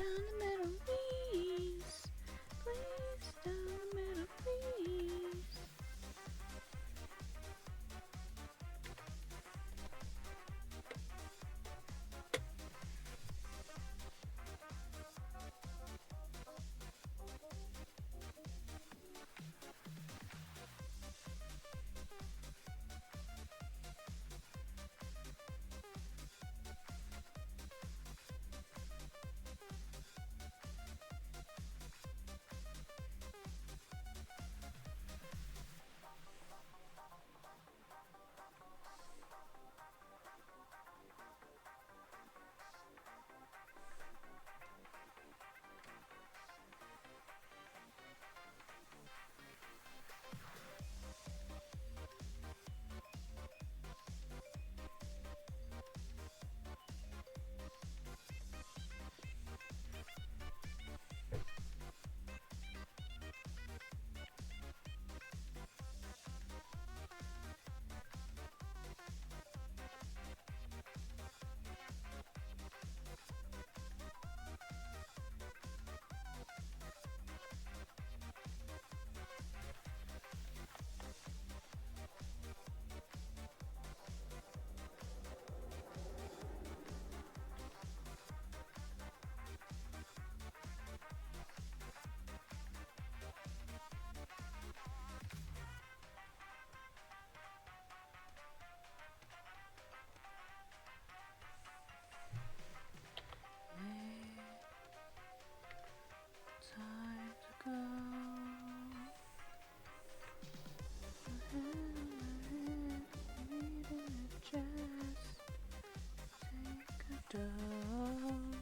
down the middle, please. Please, down the middle, please. Time to go. My head, read in your chest. Take a dose.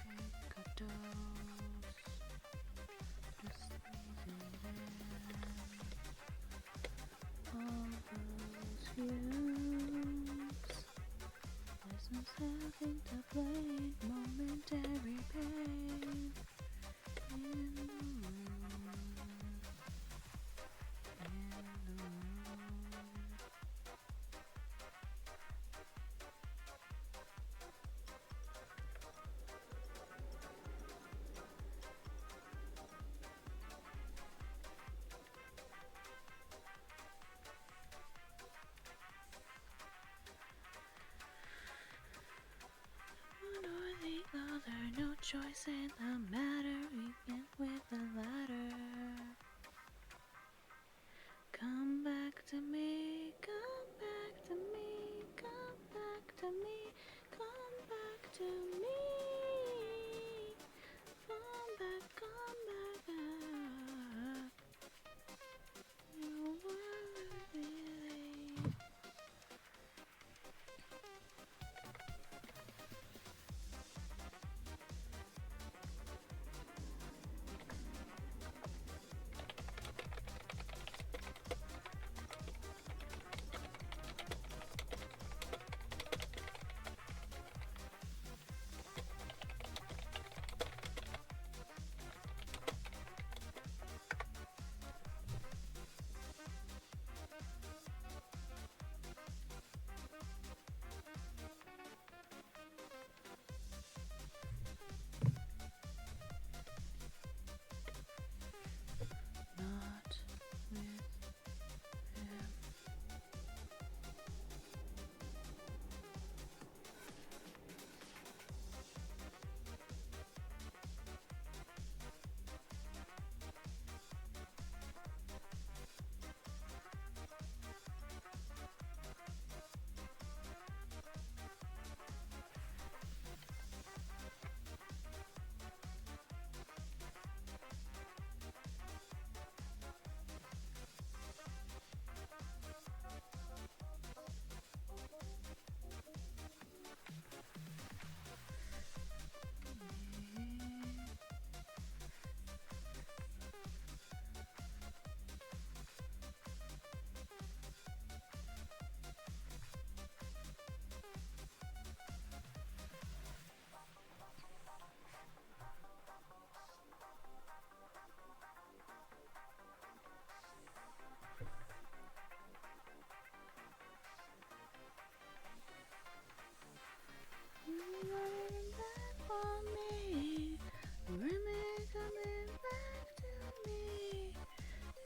Take a dose. Just squeeze it in. All those fumes. Lessons having to play momentary pain in the room. One or the other, no choice in the matter, begin with the latter. Come back to me, come back to me, come back to me, come back to me. Come back, come back. You were really.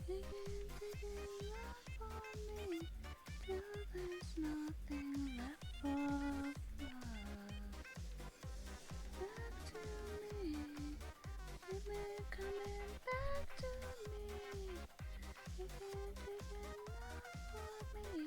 taking love on me till there's nothing left for love. Back to me, keep me coming back to me. Taking love on me.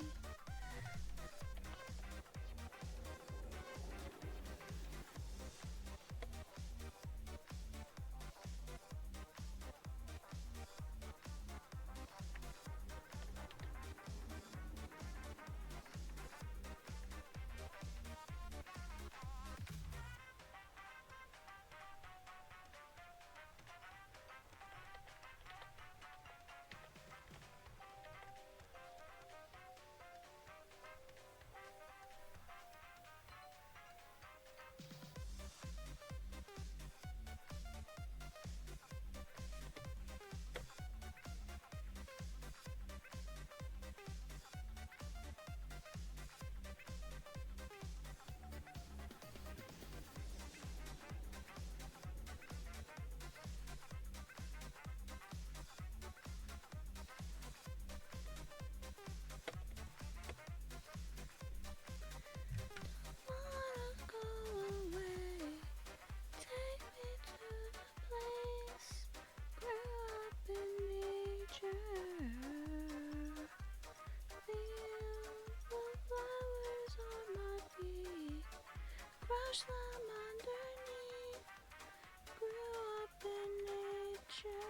Crush them underneath, grew up in nature.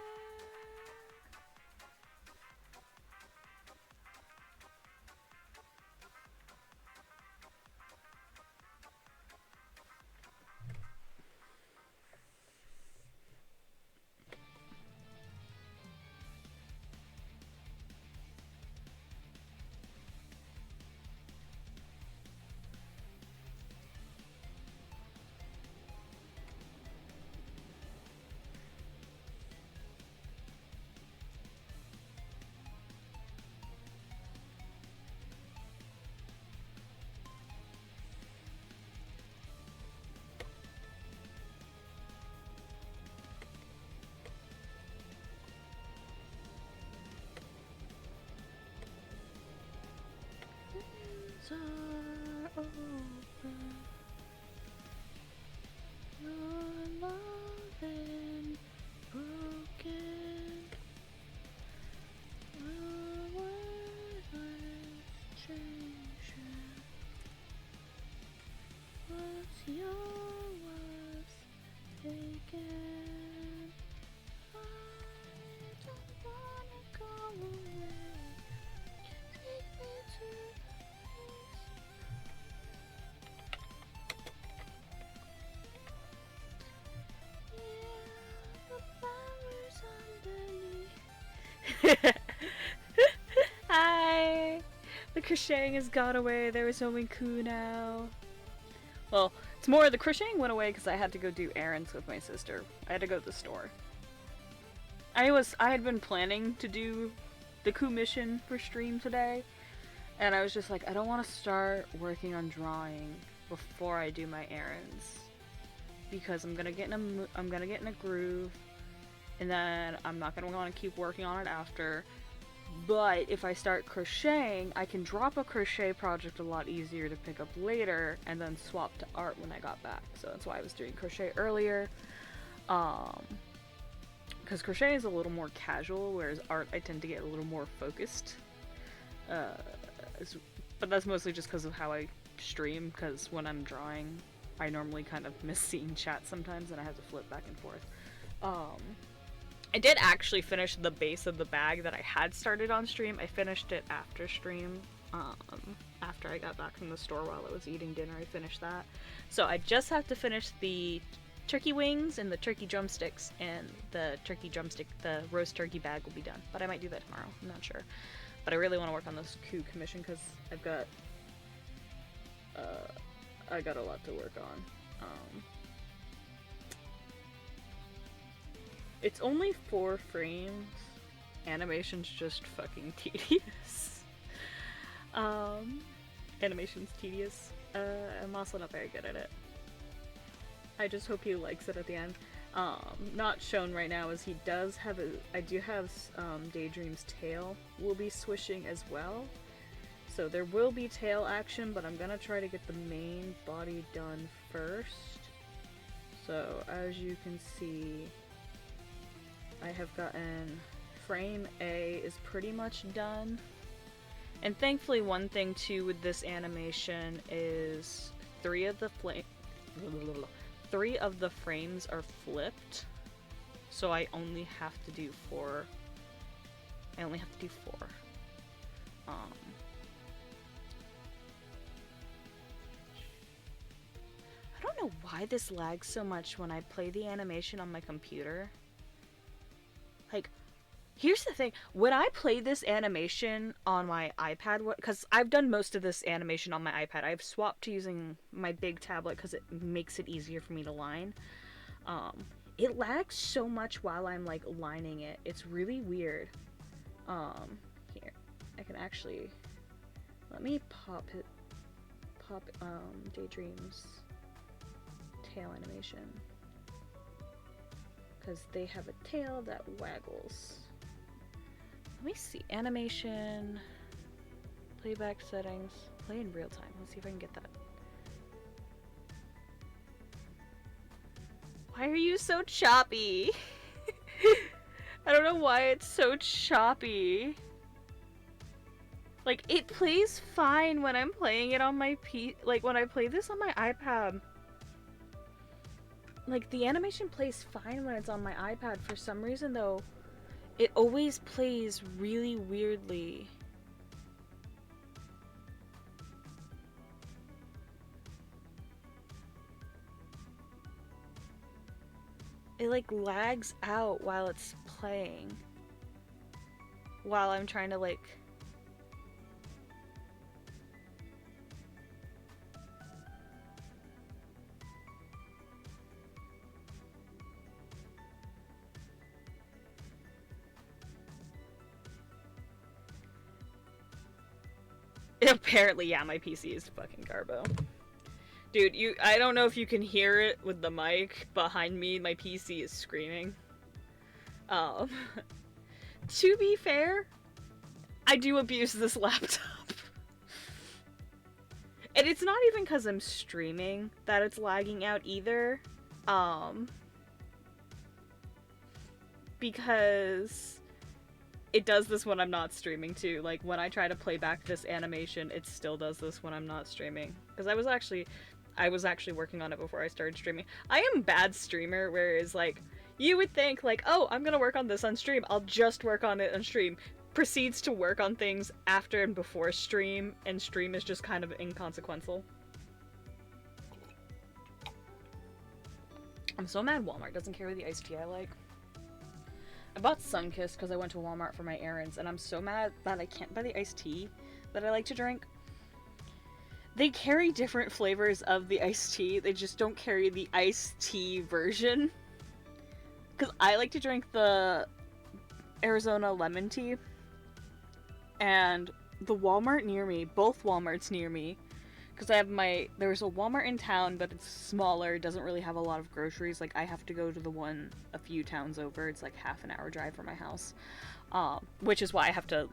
Things are open, your loving broken, the world is changing. What's yours was taken. I don't wanna go away. Take me to peace. Yeah, the flowers underneath. Hi! The crocheting has gone away. There is only Ku now. Well, it's more the crocheting went away because I had to go do errands with my sister. I had to go to the store. I had been planning to do the Ku mission for stream today, and I was just like, I don't want to start working on drawing before I do my errands because I'm gonna get in a groove, and then I'm not gonna want to keep working on it after. But if I start crocheting, I can drop a crochet project a lot easier to pick up later and then swap to art when I got back. So that's why I was doing crochet earlier. Because crochet is a little more casual, whereas art I tend to get a little more focused. But that's mostly just because of how I stream, because when I'm drawing, I normally kind of miss seeing chat sometimes and I have to flip back and forth. I did actually finish the base of the bag that I had started on stream. I finished it after stream. After I got back from the store while I was eating dinner, I finished that. So I just have to finish the turkey wings and the turkey drumsticks, and the roast turkey bag will be done. But I might do that tomorrow, I'm not sure. But I really want to work on this Ku commission because I've got I got a lot to work on. It's only 4 frames. Animation's just fucking tedious. Animation's tedious. I'm also not very good at it. I just hope he likes it at the end. Not shown right now is he does have a, I do have Daydream's tail will be swishing as well. So there will be tail action, but I'm gonna try to get the main body done first. So as you can see, I have gotten frame A is pretty much done. And thankfully one thing too with this animation is three of the frames are flipped. So I only have to do four. I don't know why this lags so much when I play the animation on my computer. Like, here's the thing. When I play this animation on my iPad, because I've done most of this animation on my iPad. I've swapped to using my big tablet because it makes it easier for me to line. It lags so much while I'm, like, lining it. It's really weird. Here. I can actually... Let me pop Daydream's tail animation. Because they have a tail that waggles. Let me see. Animation. Playback settings. Play in real time. Let's see if I can get that. Why are you so choppy? I don't know why it's so choppy. Like, it plays fine when I'm playing it on my like, when I play this on my iPad. Like, the animation plays fine when it's on my iPad. For some reason, though, it always plays really weirdly. It, like, lags out while it's playing. While I'm trying to, like... Apparently, yeah, my PC is fucking garbo. Dude, I don't know if you can hear it with the mic behind me. My PC is screaming. To be fair, I do abuse this laptop. And it's not even because I'm streaming that it's lagging out either. Because it does this when I'm not streaming too. Like, when I try to play back this animation, it still does this when I'm not streaming. Because I was actually working on it before I started streaming. I am bad streamer, whereas, like, you would think, like, oh, I'm gonna work on this on stream. I'll just work on it on stream. Proceeds to work on things after and before stream, and stream is just kind of inconsequential. I'm so mad Walmart doesn't carry the iced tea I like. I bought Sunkist because I went to Walmart for my errands, and I'm so mad that I can't buy the iced tea that I like to drink. They carry different flavors of the iced tea, they just don't carry the iced tea version. Because I like to drink the Arizona lemon tea, and the Walmart near me, both Walmarts near me, because there's a Walmart in town, but it's smaller, doesn't really have a lot of groceries. Like, I have to go to the one a few towns over. It's like half an hour drive from my house, which is why I had to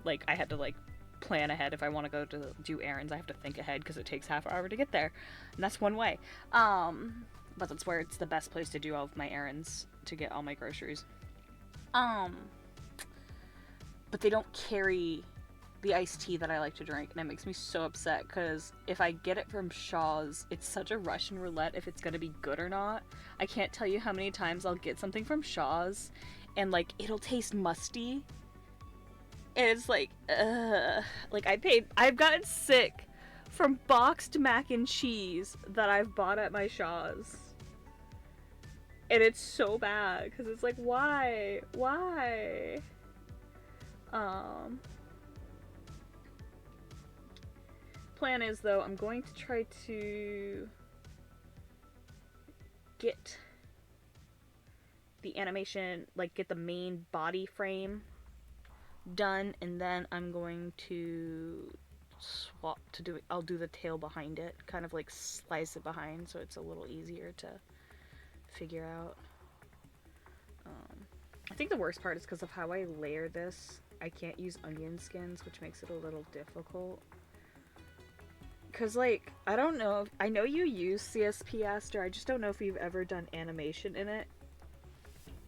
plan ahead. If I want to go to do errands, I have to think ahead because it takes half an hour to get there, and that's one way. But that's where it's the best place to do all of my errands, to get all my groceries. But they don't carry the iced tea that I like to drink, and it makes me so upset, because if I get it from Shaw's, it's such a Russian roulette if it's gonna be good or not. I can't tell you how many times I'll get something from Shaw's, and, like, it'll taste musty, and it's like, like, I've gotten sick from boxed mac and cheese that I've bought at my Shaw's, and it's so bad, because it's like, why? Plan is, though, I'm going to try to get the animation, like, get the main body frame done, and then I'm going to swap to do it. I'll do the tail behind it, kind of like slice it behind so it's a little easier to figure out. think the worst part is because of how I layer this. I can't use onion skins, which makes it a little difficult. Because, like, I don't know. I know you use CSP Aster. I just don't know if you've ever done animation in it.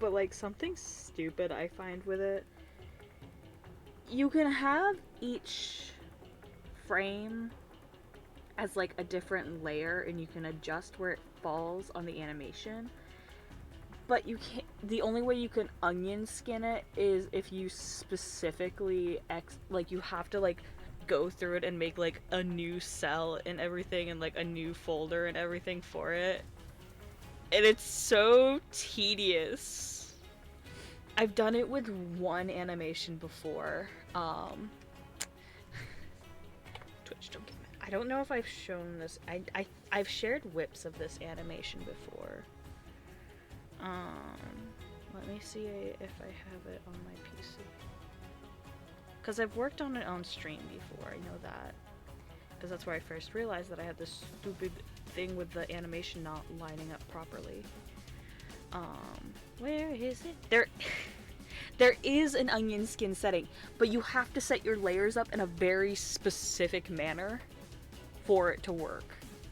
But, like, something stupid I find with it. You can have each frame as, like, a different layer, and you can adjust where it falls on the animation. But you can't. The only way you can onion skin it is if you specifically like, you have to, like, go through it and make, like, a new cell and everything, and, like, a new folder and everything for it. And it's so tedious. I've done it with one animation before. Twitch, don't get mad. I don't know if I've shown this. I've shared whips of this animation before. Let me see if I have it on my PC. Because I've worked on it on stream before, I know that. Because that's where I first realized that I had this stupid thing with the animation not lining up properly. Where is it? There is an onion skin setting, but you have to set your layers up in a very specific manner for it to work.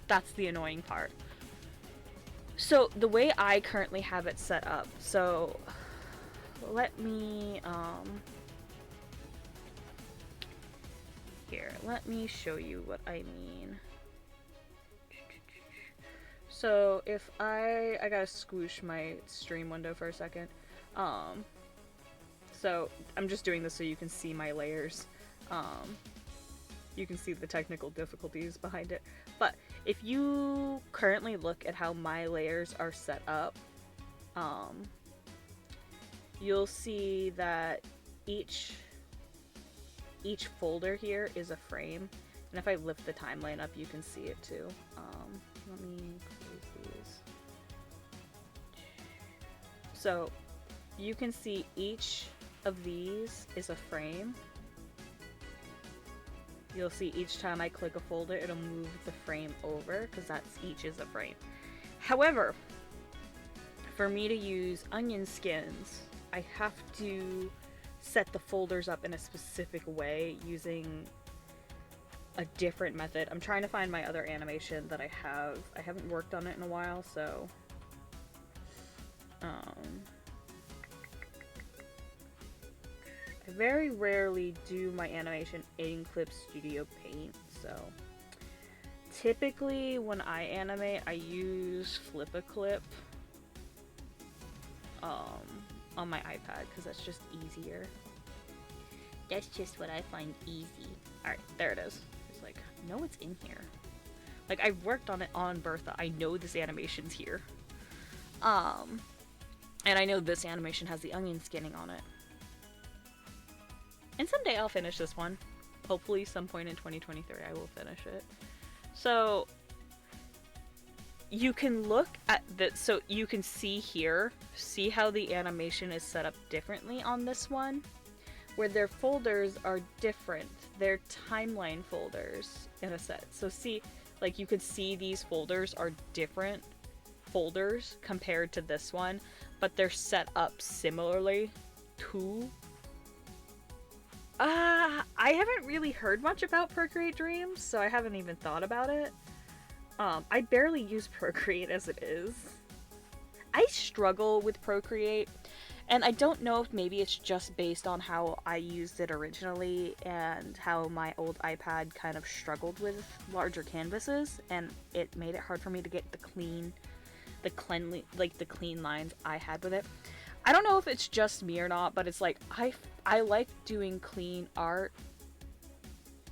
That's the annoying part. So the way I currently have it set up, so let me here, let me show you what I mean. So if I gotta squish my stream window for a second. So I'm just doing this so you can see my layers. You can see the technical difficulties behind it. But if you currently look at how my layers are set up, you'll see that each folder here is a frame. And if I lift the timeline up, you can see it too. Let me close these. So you can see each of these is a frame. You'll see each time I click a folder, it'll move the frame over, because that's each is a frame. However, for me to use onion skins, I have to set the folders up in a specific way using a different method. I'm trying to find my other animation that I have. I haven't worked on it in a while, so I very rarely do my animation in Clip Studio Paint, so typically when I animate, I use Flip-a-Clip on my iPad, because that's just easier. That's just what I find easy. Alright, there it is. It's like, no, it's in here. Like, I've worked on it on Bertha. I know this animation's here. And I know this animation has the onion skinning on it. And someday I'll finish this one. Hopefully some point in 2023 I will finish it. So you can look at this, so you can see here, see how the animation is set up differently on this one, where their folders are different. They're timeline folders in a set. So see, like, you could see these folders are different folders compared to this one, but they're set up similarly to... I haven't really heard much about Procreate Dreams, so I haven't even thought about it. I barely use Procreate as it is. I struggle with Procreate, and I don't know if maybe it's just based on how I used it originally and how my old iPad kind of struggled with larger canvases, and it made it hard for me to get the clean lines I had with it. I don't know if it's just me or not, but it's like, I like doing clean art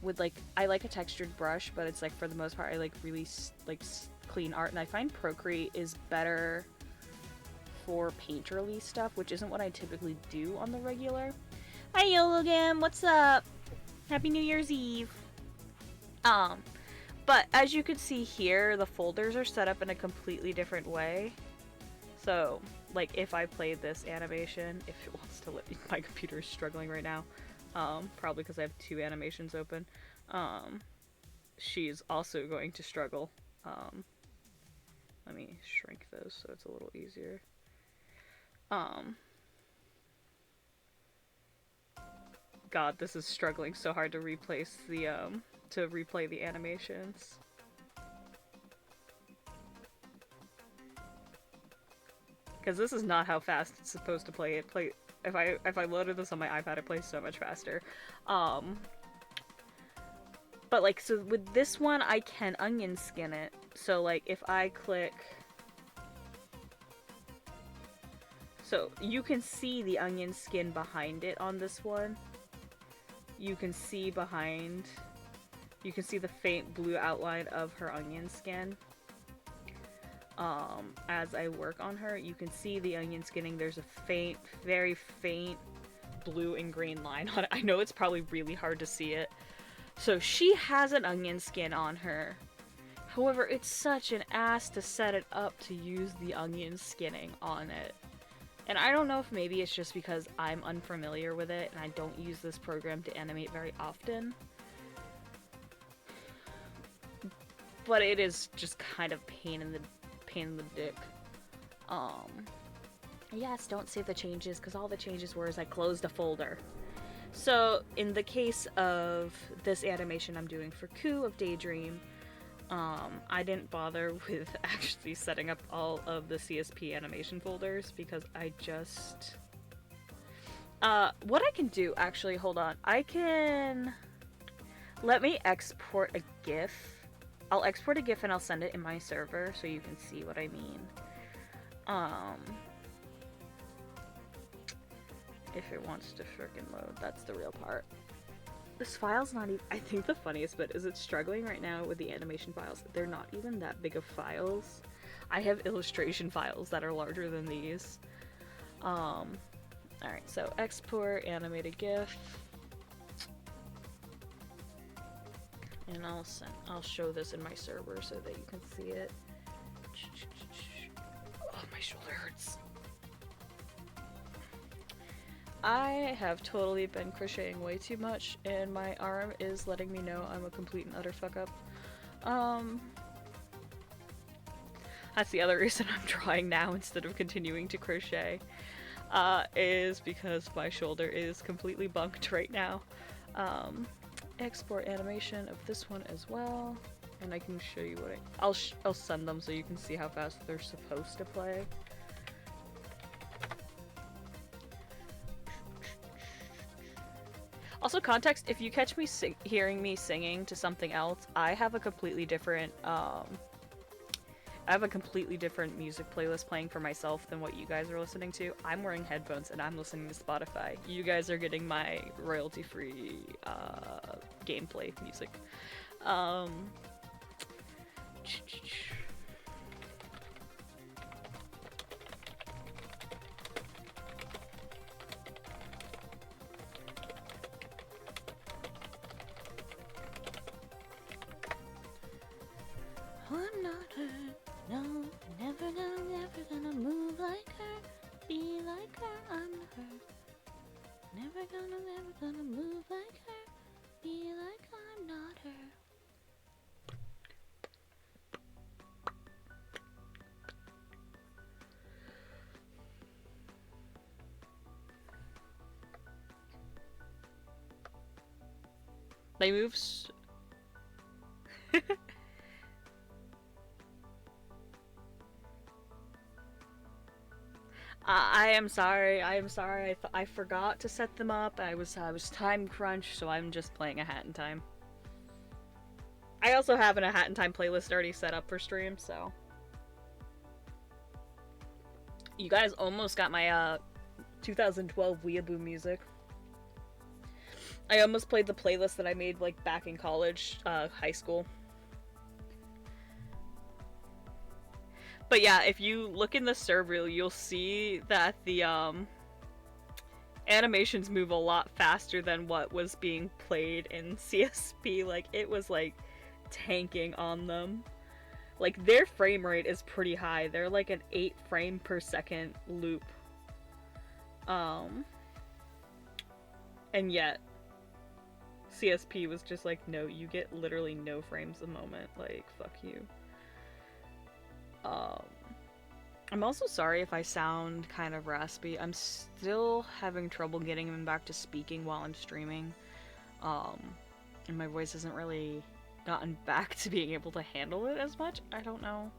with, like, I like a textured brush, but it's like, for the most part, I like really clean art, and I find Procreate is better for painterly stuff, which isn't what I typically do on the regular. Hi Yologam, what's up? Happy New Year's Eve. But as you can see here, the folders are set up in a completely different way. So, like, if I played this animation, if it wants to let me, my computer is struggling right now, probably because I have two animations open, she's also going to struggle. Let me shrink this so it's a little easier. God, this is struggling so hard to replace the, to replay the animations. Because this is not how fast it's supposed to play. If I loaded this on my iPad, it plays so much faster. But like, so with this one, I can onion skin it. So like, if I click, so you can see the onion skin behind it on this one. You can see behind, you can see the faint blue outline of her onion skin. As I work on her, you can see the onion skinning. There's a faint, very faint blue and green line on it. I know it's probably really hard to see it. So she has an onion skin on her. However, it's such an ass to set it up to use the onion skinning on it. And I don't know if maybe it's just because I'm unfamiliar with it and I don't use this program to animate very often. But it is just kind of pain in the dick. Yes, don't save the changes, because all the changes were is I closed a folder. So, in the case of this animation I'm doing for Coup of Daydream, I didn't bother with actually setting up all of the CSP animation folders, because I just... what I can do, actually, hold on. I can... Let me export a GIF. I'll export a GIF and I'll send it in my server so you can see what I mean. If it wants to frickin' load, that's the real part. This file's not even... I think the funniest bit is it's struggling right now with the animation files. They're not even that big of files. I have illustration files that are larger than these. Alright, so export animated GIF. And I'll show this in my server so that you can see it. Oh, my shoulder hurts. I have totally been crocheting way too much, and my arm is letting me know I'm a complete and utter fuck up. That's the other reason I'm drawing now instead of continuing to crochet, is because my shoulder is completely bunked right now. Export animation of this one as well, and I can show you what I'll send them so you can see how fast they're supposed to play. Also, context, if you catch me hearing me singing to something else, I have a completely different music playlist playing for myself than what you guys are listening to. I'm wearing headphones and I'm listening to Spotify. You guys are getting my royalty-free gameplay music. I'm not her, no, never gonna move like her, be like her, I'm not her. Never gonna move like her, be like I'm not her. They move I am sorry. I forgot to set them up. I was time crunched, so I'm just playing a Hat in Time. I also have a Hat in Time playlist already set up for stream, so you guys almost got my 2012 Weeaboo music. I almost played the playlist that I made like back in college, high school. But yeah, if you look in the server, you'll see that the animations move a lot faster than what was being played in CSP. Like, it was like tanking on them. Like, their frame rate is pretty high. They're like an 8 frame per second loop. And yet CSP was just like, no, you get literally no frames a moment. Like, fuck you. I'm also sorry if I sound kind of raspy. I'm still having trouble getting them back to speaking while I'm streaming. Um, and my voice hasn't really gotten back to being able to handle it as much. I don't know.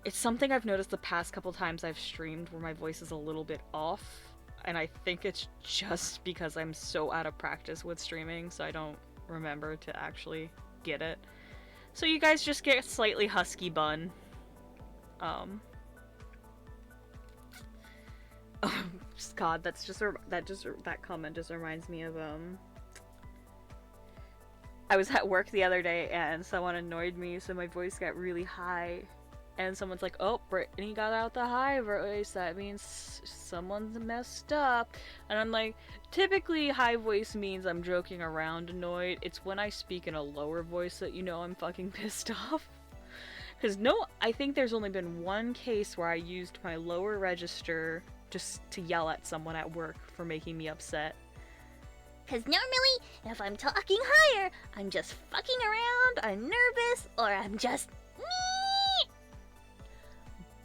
It's something I've noticed the past couple times I've streamed where my voice is a little bit off. And I think it's just because I'm so out of practice with streaming, so I don't remember to actually get it. So you guys just get slightly husky bun. God, that comment just reminds me of I was at work the other day and someone annoyed me, so my voice got really high. And someone's like, "Oh, Brittany got out the high voice. That means someone's messed up." And I'm like, typically high voice means I'm joking around annoyed. It's when I speak in a lower voice that you know I'm fucking pissed off. Because I think there's only been one case where I used my lower register just to yell at someone at work for making me upset. Because normally, if I'm talking higher, I'm just fucking around, I'm nervous, or I'm just me.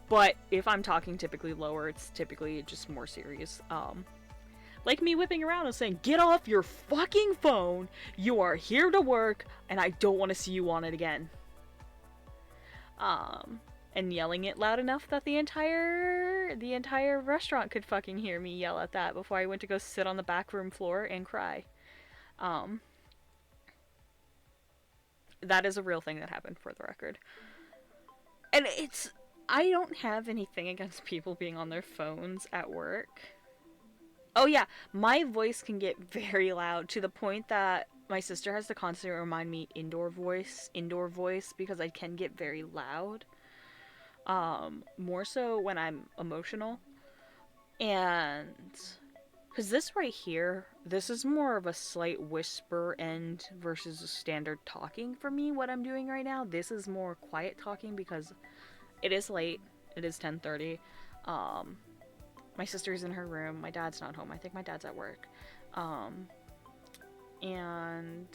But if I'm talking typically lower, it's typically just more serious. Like me whipping around and saying, "Get off your fucking phone, you are here to work, and I don't want to see you on it again." And yelling it loud enough that the entire restaurant could fucking hear me yell at that before I went to go sit on the back room floor and cry. That is a real thing that happened, for the record. And I don't have anything against people being on their phones at work. Oh yeah, my voice can get very loud to the point that my sister has to constantly remind me indoor voice, because I can get very loud. More so when I'm emotional. And because this right here, this is more of a slight whisper end versus a standard talking for me, what I'm doing right now. This is more quiet talking because it is late. It is 10:30. My sister's in her room. My dad's not home. I think my dad's at work. And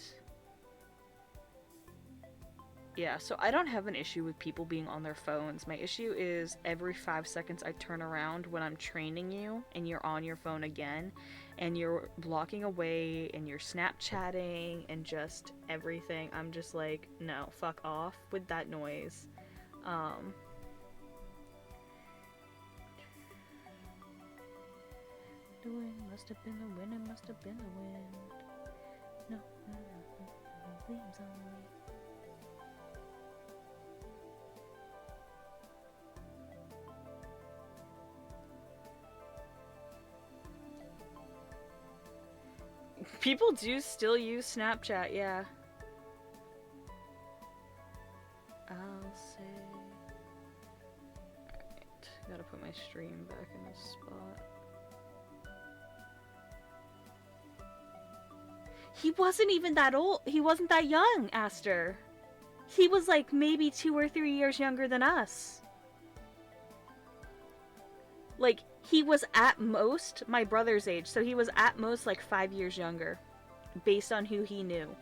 yeah, so I don't have an issue with people being on their phones. My issue is every 5 seconds I turn around when I'm training you and you're on your phone again and you're blocking away and you're Snapchatting and just everything. I'm just like, no, fuck off with that noise. The wind must have been the wind, it must have been the wind. No, leaves on me. People do still use Snapchat, yeah. I'll say... Alright, gotta put my stream back in the spot. He wasn't even that old. He wasn't that young, Aster. He was like maybe 2 or 3 years younger than us. Like, he was at most my brother's age, so he was at most like 5 years younger, based on who he knew.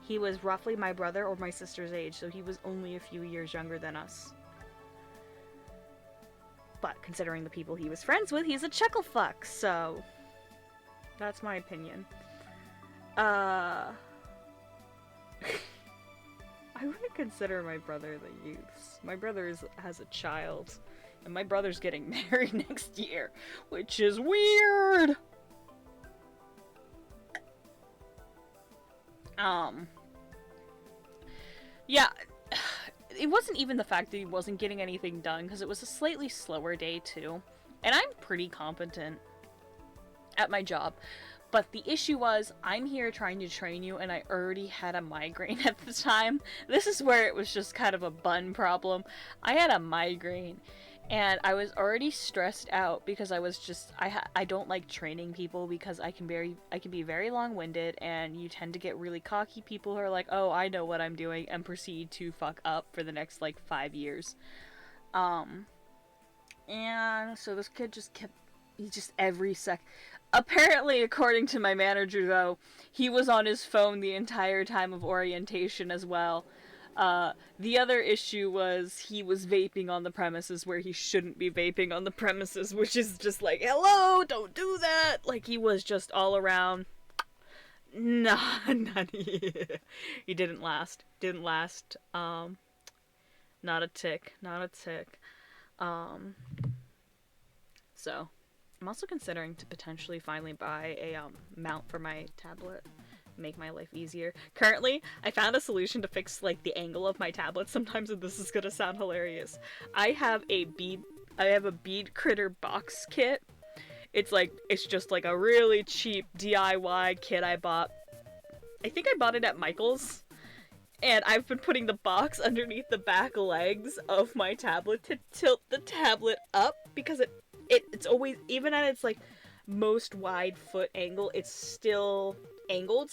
He was roughly my brother or my sister's age, so he was only a few years younger than us. But considering the people he was friends with, he's a chucklefuck, so that's my opinion. I wouldn't consider my brother the youths. My brother has a child. And my brother's getting married next year, which is weird. Yeah, it wasn't even the fact that he wasn't getting anything done, because it was a slightly slower day too. And I'm pretty competent at my job. But the issue was, I'm here trying to train you, and I already had a migraine at the time. This is where it was just kind of a bun problem. I had a migraine. And I was already stressed out because I was just, I don't like training people because I can be very long-winded, and you tend to get really cocky people who are like, "Oh, I know what I'm doing," and proceed to fuck up for the next like 5 years. And so this kid just kept, apparently, according to my manager though, he was on his phone the entire time of orientation as well. The other issue was he was vaping on the premises where he shouldn't be vaping on the premises, which is just like, hello, don't do that. Like, he was just all around. Nah, he didn't last. Didn't last. Not a tick. Not a tick. So, I'm also considering to potentially finally buy a mount for my tablet. Make my life easier. Currently, I found a solution to fix like the angle of my tablet sometimes, and this is gonna sound hilarious. I have a bead critter box kit. It's just like a really cheap DIY kit I bought. I think I bought it at Michael's. And I've been putting the box underneath the back legs of my tablet to tilt the tablet up because it's always, even at its like most wide foot angle, it's still angled.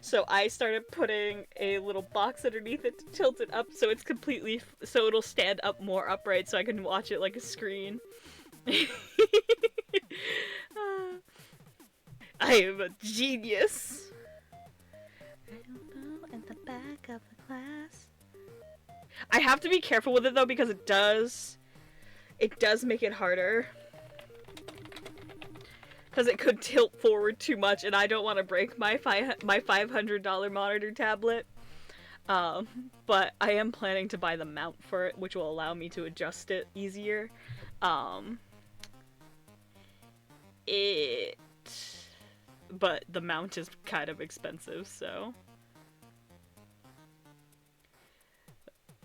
So I started putting a little box underneath it to tilt it up so it's completely, so it'll stand up more upright so I can watch it like a screen. I am a genius. In the back of the class. I have to be careful with it though because it does make it harder. Because it could tilt forward too much and I don't want to break my $500 monitor tablet. But I am planning to buy the mount for it, which will allow me to adjust it easier. But the mount is kind of expensive, so.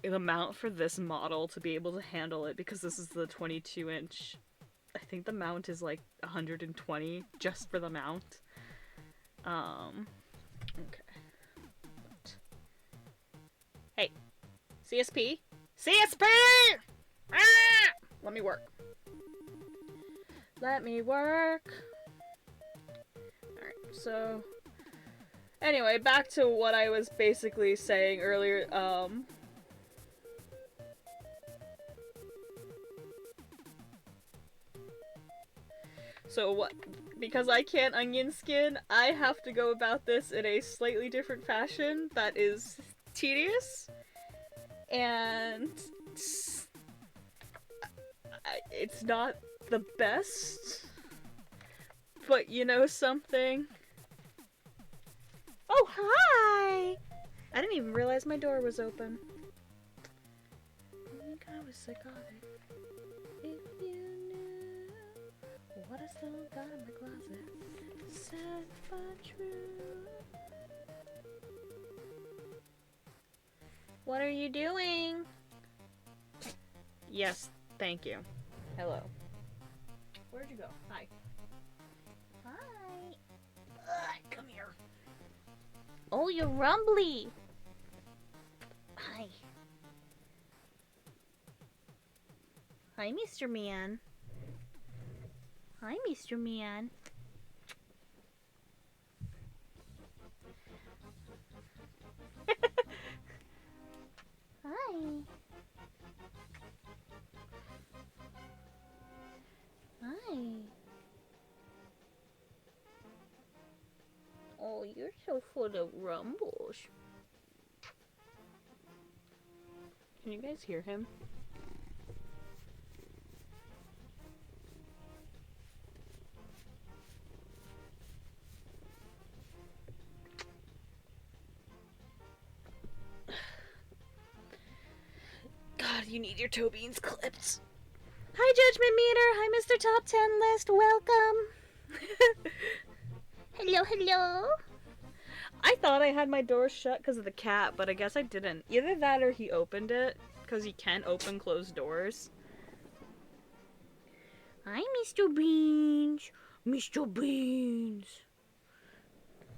The mount for this model to be able to handle it, because this is the 22-inch, I think the mount is like 120 just for the mount. Okay. But... Hey, CSP? CSP! Ah! Let me work. Let me work. Alright, so... Anyway, back to what I was basically saying earlier, So what, because I can't onion skin, I have to go about this in a slightly different fashion that is tedious, and it's not the best, but you know something? Oh, hi! I didn't even realize my door was open. I think I was psychotic. If you knew what I still got in my closet, sad but true. What are you doing? Yes, thank you. Hello. Where'd you go? Hi. Hi. Ugh, come here. Oh, you're rumbly. Hi. Hi, Mr. Man. Hi, Mr. Man. Hi. Hi. Oh, you're so full of rumbles. Can you guys hear him? God, you need your toe beans clipped. Hi, Judgment Meter. Hi, Mr. Top 10 List. Welcome. Hello, hello. I thought I had my door shut because of the cat, but I guess I didn't. Either that or he opened it, because he can't open closed doors. Hi, Mr. Beans. Mr. Beans.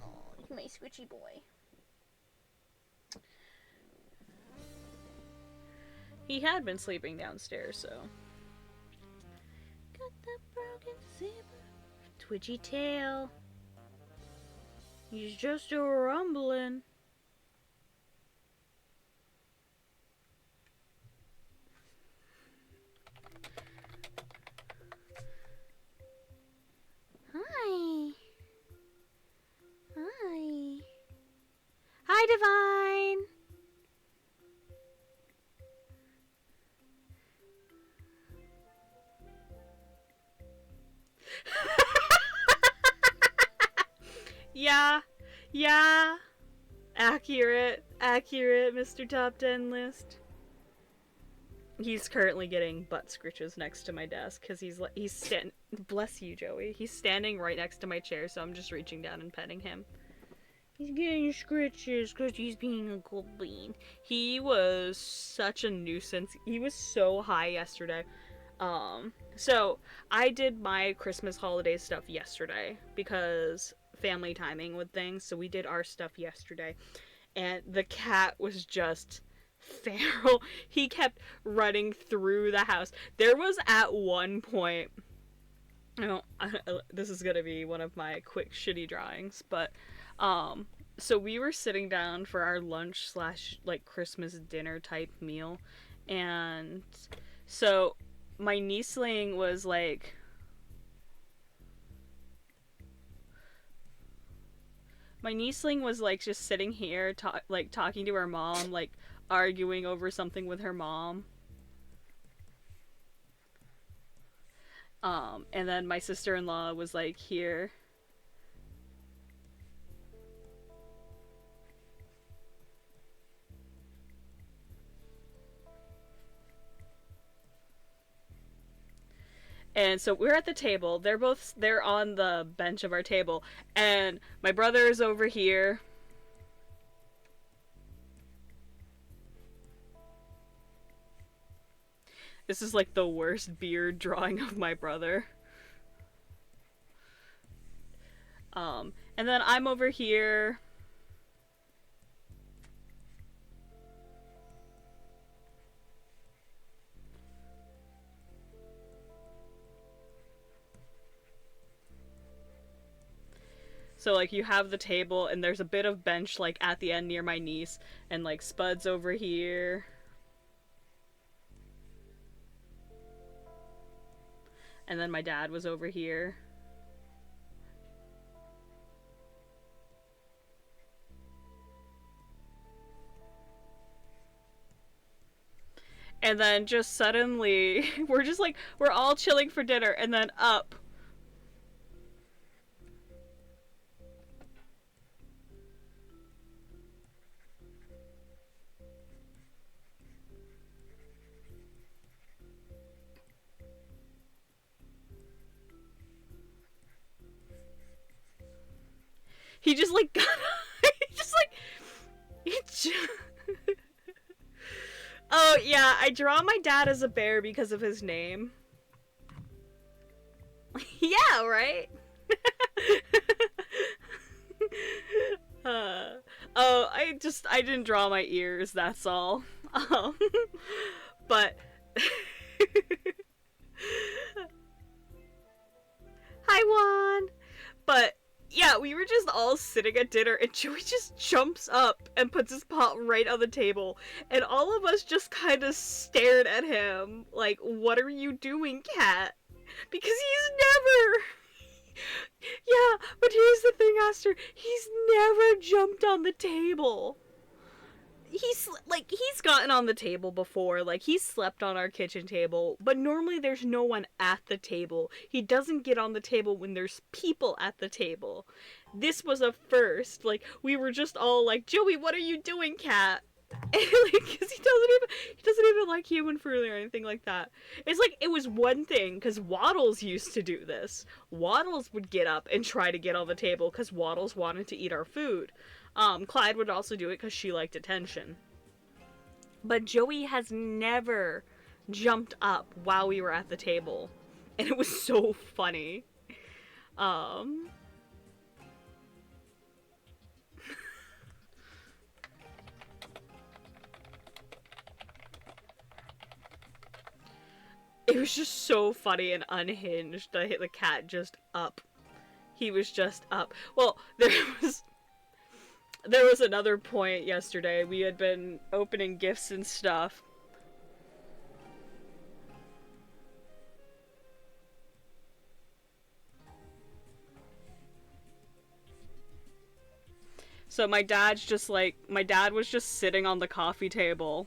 Oh, he's my squishy boy. He had been sleeping downstairs, so. Got that broken zipper. Twitchy tail. He's just a rumbling. Hi. Hi. Hi, Divine. Yeah. Yeah. Accurate. Accurate, Mr. Top 10 list. He's currently getting butt scritches next to my desk because bless you, Joey. He's standing right next to my chair, so I'm just reaching down and petting him. He's getting scritches because he's being a good bean. He was such a nuisance. He was so high yesterday. So I did my Christmas holiday stuff yesterday because family timing with things. So we did our stuff yesterday, and the cat was just feral. He kept running through the house. There was at one point, this is gonna be one of my quick shitty drawings, but so we were sitting down for our lunch slash like Christmas dinner type meal, and so my nieceling was like just sitting here talking to her mom, like arguing over something with her mom. And then my sister-in-law was like here. And so we're at the table. They're on the bench of our table. And my brother is over here. This is like the worst beard drawing of my brother. And then I'm over here. So like you have the table and there's a bit of bench like at the end near my niece, and like Spud's over here. And then my dad was over here. And then just suddenly, we're all chilling for dinner, and then up. He just like got, he just like, he just... Oh yeah, I draw my dad as a bear because of his name. Yeah, right? Oh, I didn't draw my ears, that's all. But... Hi, Juan! But, yeah, we were just all sitting at dinner, and Joey just jumps up and puts his paw right on the table, and all of us just kind of stared at him, like, what are you doing, cat? Because he's never... Yeah, but here's the thing, Aster, he's never jumped on the table. He's gotten on the table before, like he's slept on our kitchen table, but normally there's no one at the table. He doesn't get on the table when there's people at the table. This was a first. Like we were just all like, Joey, what are you doing, cat? And, like, cause he doesn't even like human fruit or anything like that. It's like it was one thing because Waddles used to do this. Waddles would get up and try to get on the table because Waddles wanted to eat our food. Clyde would also do it because she liked attention. But Joey has never jumped up while we were at the table. And it was so funny. It was just so funny and unhinged to hit the cat just up. He was just up. Well, there was another point yesterday. We had been opening gifts and stuff. So my dad was just sitting on the coffee table.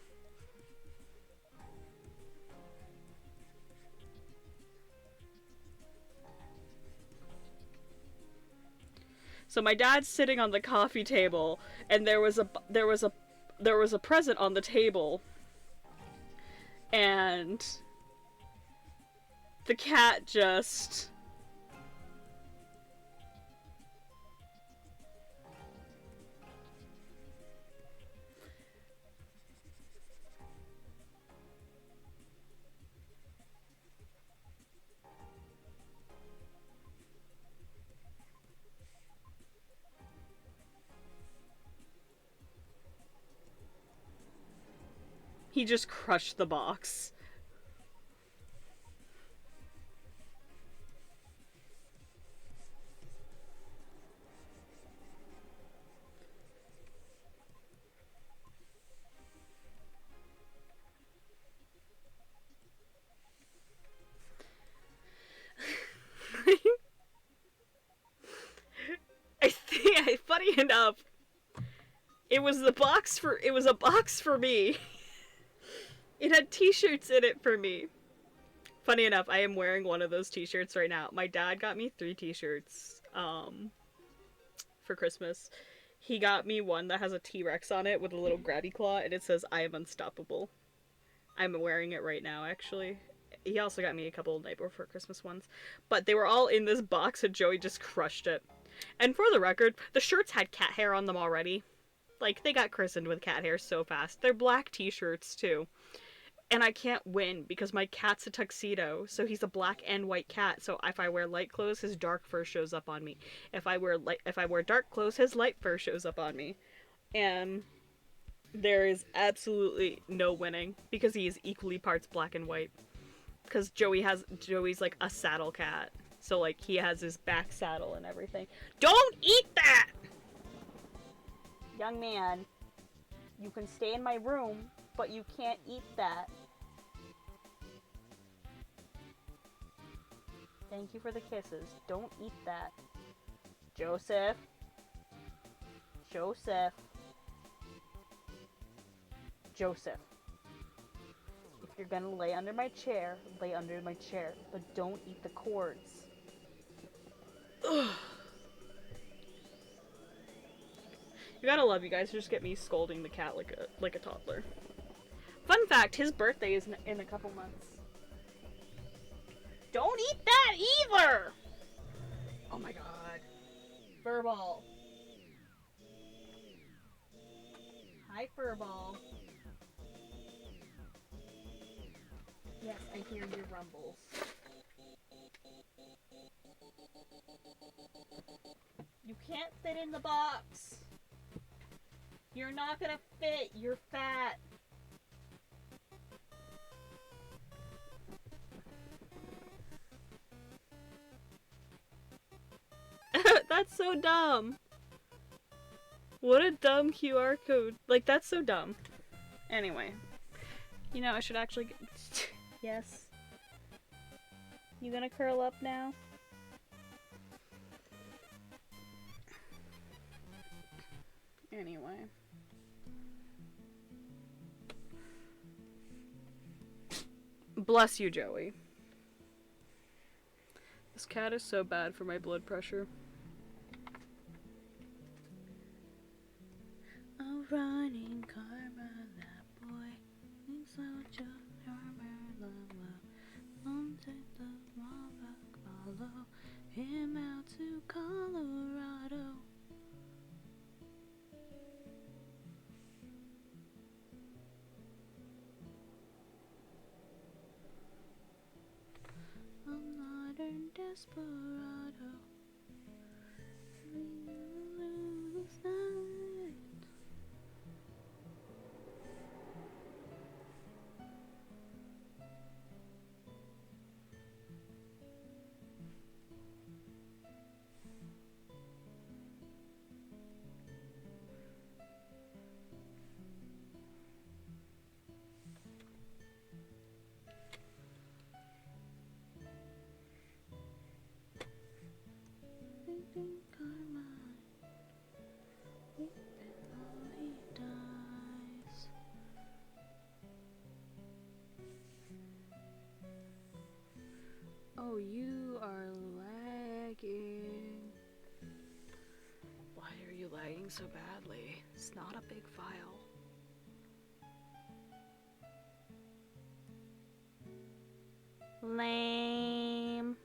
So my dad's sitting on the coffee table, and there was a present on the table, and the cat just... He just crushed the box. I think, funny enough, it was a box for me. It had t-shirts in it for me. Funny enough, I am wearing one of those t-shirts right now. My dad got me 3 t-shirts for Christmas. He got me one that has a T-Rex on it with a little grabby claw, and it says, "I am unstoppable." I'm wearing it right now, actually. He also got me a couple of Night Before Christmas ones. But they were all in this box, and Joey just crushed it. And for the record, the shirts had cat hair on them already. Like, they got christened with cat hair so fast. They're black t-shirts, too. And I can't win because my cat's a tuxedo, so he's a black and white cat. So if I wear light clothes, his dark fur shows up on me. If I wear dark clothes, his light fur shows up on me. And there is absolutely no winning because he is equally parts black and white. Because Joey's like a saddle cat, so like he has his back saddle and everything. Don't eat that, young man. You can stay in my room, but you can't eat that. Thank you for the kisses. Don't eat that. Joseph. Joseph. Joseph. If you're gonna lay under my chair, lay under my chair. But don't eat the cords. Ugh. You gotta love you guys just get me scolding the cat like a toddler. Fun fact, his birthday is in a couple months. Don't eat that either! Oh my god. Furball. Hi, Furball. Yes, I hear your rumbles. You can't fit in the box. You're not gonna fit. You're fat. That's so dumb. What a dumb QR code. Like, that's so dumb. Anyway. You know, I should actually get... Yes. You gonna curl up now? Anyway. Bless you, Joey. This cat is so bad for my blood pressure. A running karma, that boy. Thinks so don't take the wrong back, follow him out to Colorado. A modern desperado. Lose night. loading so badly. It's not a big file. Lame.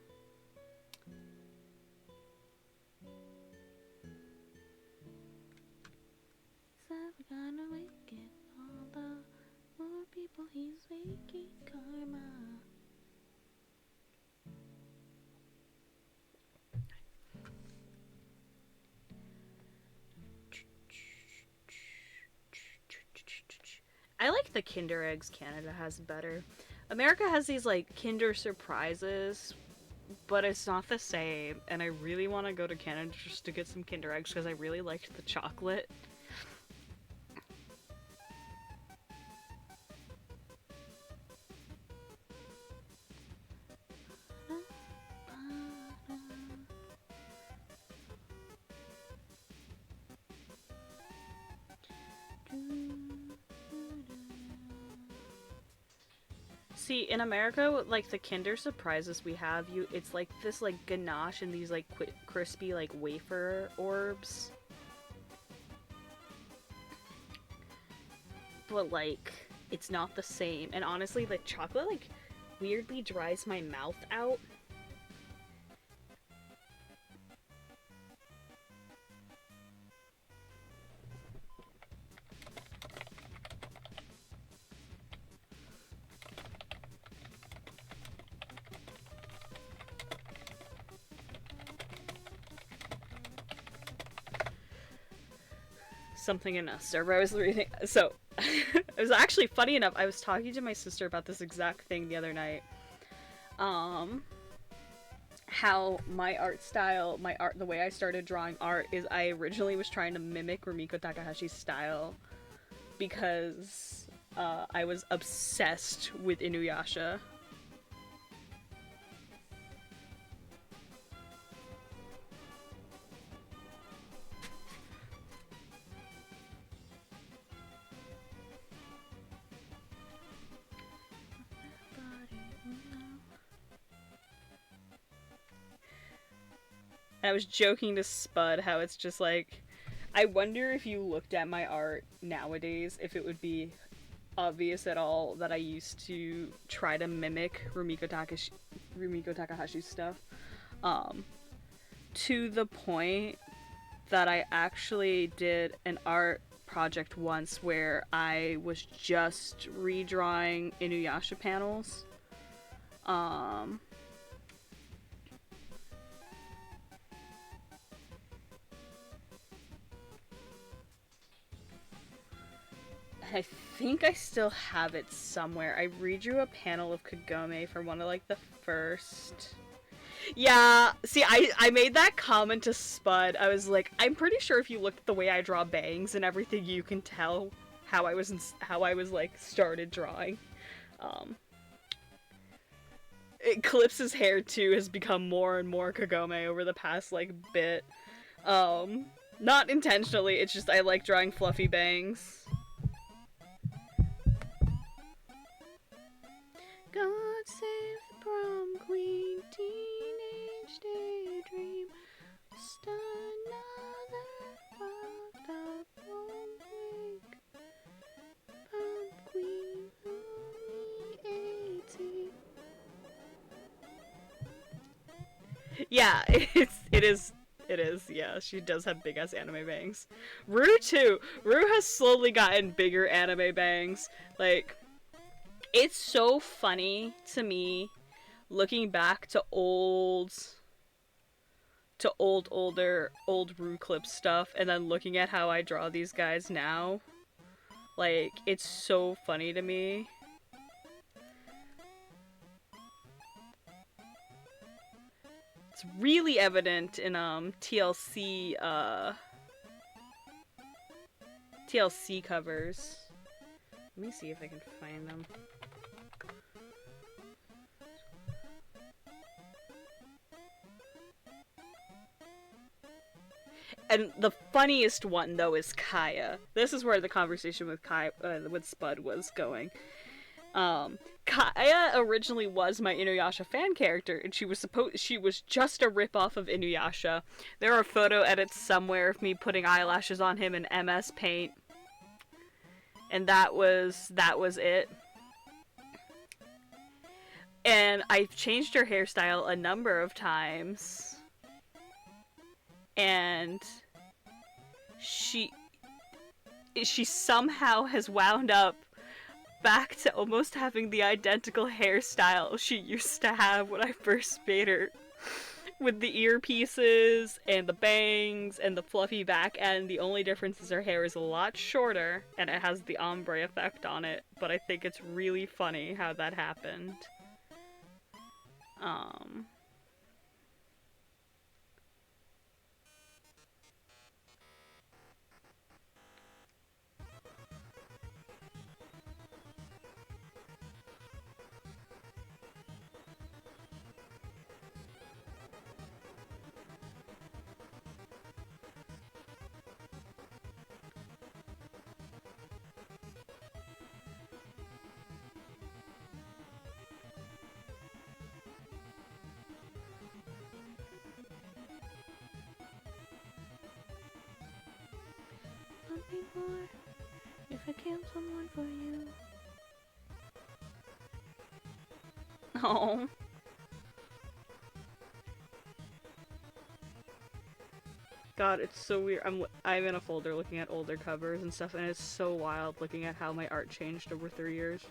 We're gonna wake it all the more people he's waking karma. I like the Kinder Eggs Canada has better. America has these like Kinder Surprises, but it's not the same, and I really want to go to Canada just to get some Kinder Eggs because I really liked the chocolate. See, in America, like the Kinder Surprises we have, it's like this like ganache and these like crispy like wafer orbs. But like, it's not the same. And honestly, the chocolate like weirdly dries my mouth out. Something in a server I was reading. So, it was actually funny enough. I was talking to my sister about this exact thing the other night. How my art style, the way I started drawing art is I originally was trying to mimic Rumiko Takahashi's style because I was obsessed with Inuyasha. I was joking to Spud how it's just like, I wonder if you looked at my art nowadays, if it would be obvious at all that I used to try to mimic Rumiko Takahashi's stuff. To the point that I actually did an art project once where I was just redrawing Inuyasha panels. I think I still have it somewhere. I redrew a panel of Kagome for one of like the first... Yeah, see, I made that comment to Spud. I was like, I'm pretty sure if you look at the way I draw bangs and everything, you can tell how I was like started drawing. Eclipse's hair too has become more and more Kagome over the past like bit. Not intentionally, it's just I like drawing fluffy bangs. God save the prom queen, teenage daydream, just another fucked up old wig. Prom queen, only 18. Yeah, it is, yeah, she does have big ass anime bangs. Rue too. Rue has slowly gotten bigger anime bangs. Like, it's so funny to me looking back to old Rue clip stuff and then looking at how I draw these guys now. Like, it's so funny to me. It's really evident in TLC covers. Let me see if I can find them. And the funniest one, though, is Kaya. This is where the conversation with with Spud was going. Kaya originally was my Inuyasha fan character, and she was just a ripoff of Inuyasha. There are photo edits somewhere of me putting eyelashes on him in MS Paint, and that was it. And I've changed her hairstyle a number of times, and she somehow has wound up back to almost having the identical hairstyle she used to have when I first made her. With the earpieces and the bangs and the fluffy back end, the only difference is her hair is a lot shorter and it has the ombre effect on it, but I think it's really funny how that happened. Something more if I kill someone for you. Oh. God, it's so weird. I'm in a folder looking at older covers and stuff, and it's so wild looking at how my art changed over 3 years.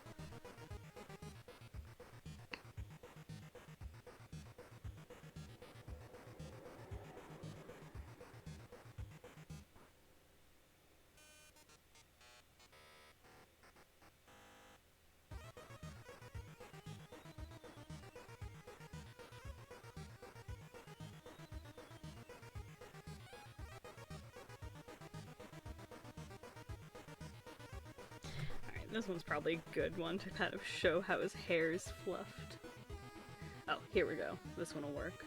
This one's probably a good one to kind of show how his hair is fluffed. Oh, here we go. This one will work.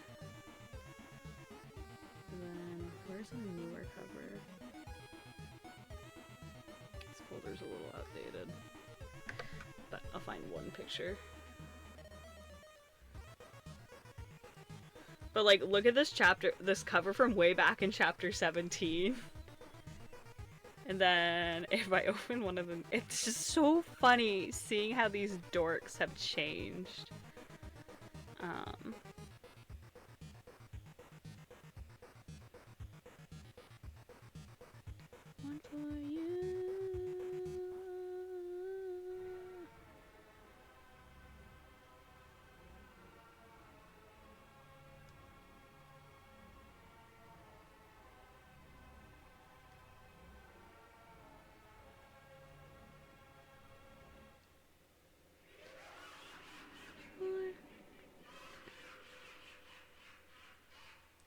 And then, where's a newer cover? This folder's a little outdated. But I'll find one picture. But like, look at this cover from way back in chapter 17. And then, if I open one of them, it's just so funny seeing how these dorks have changed. One for you.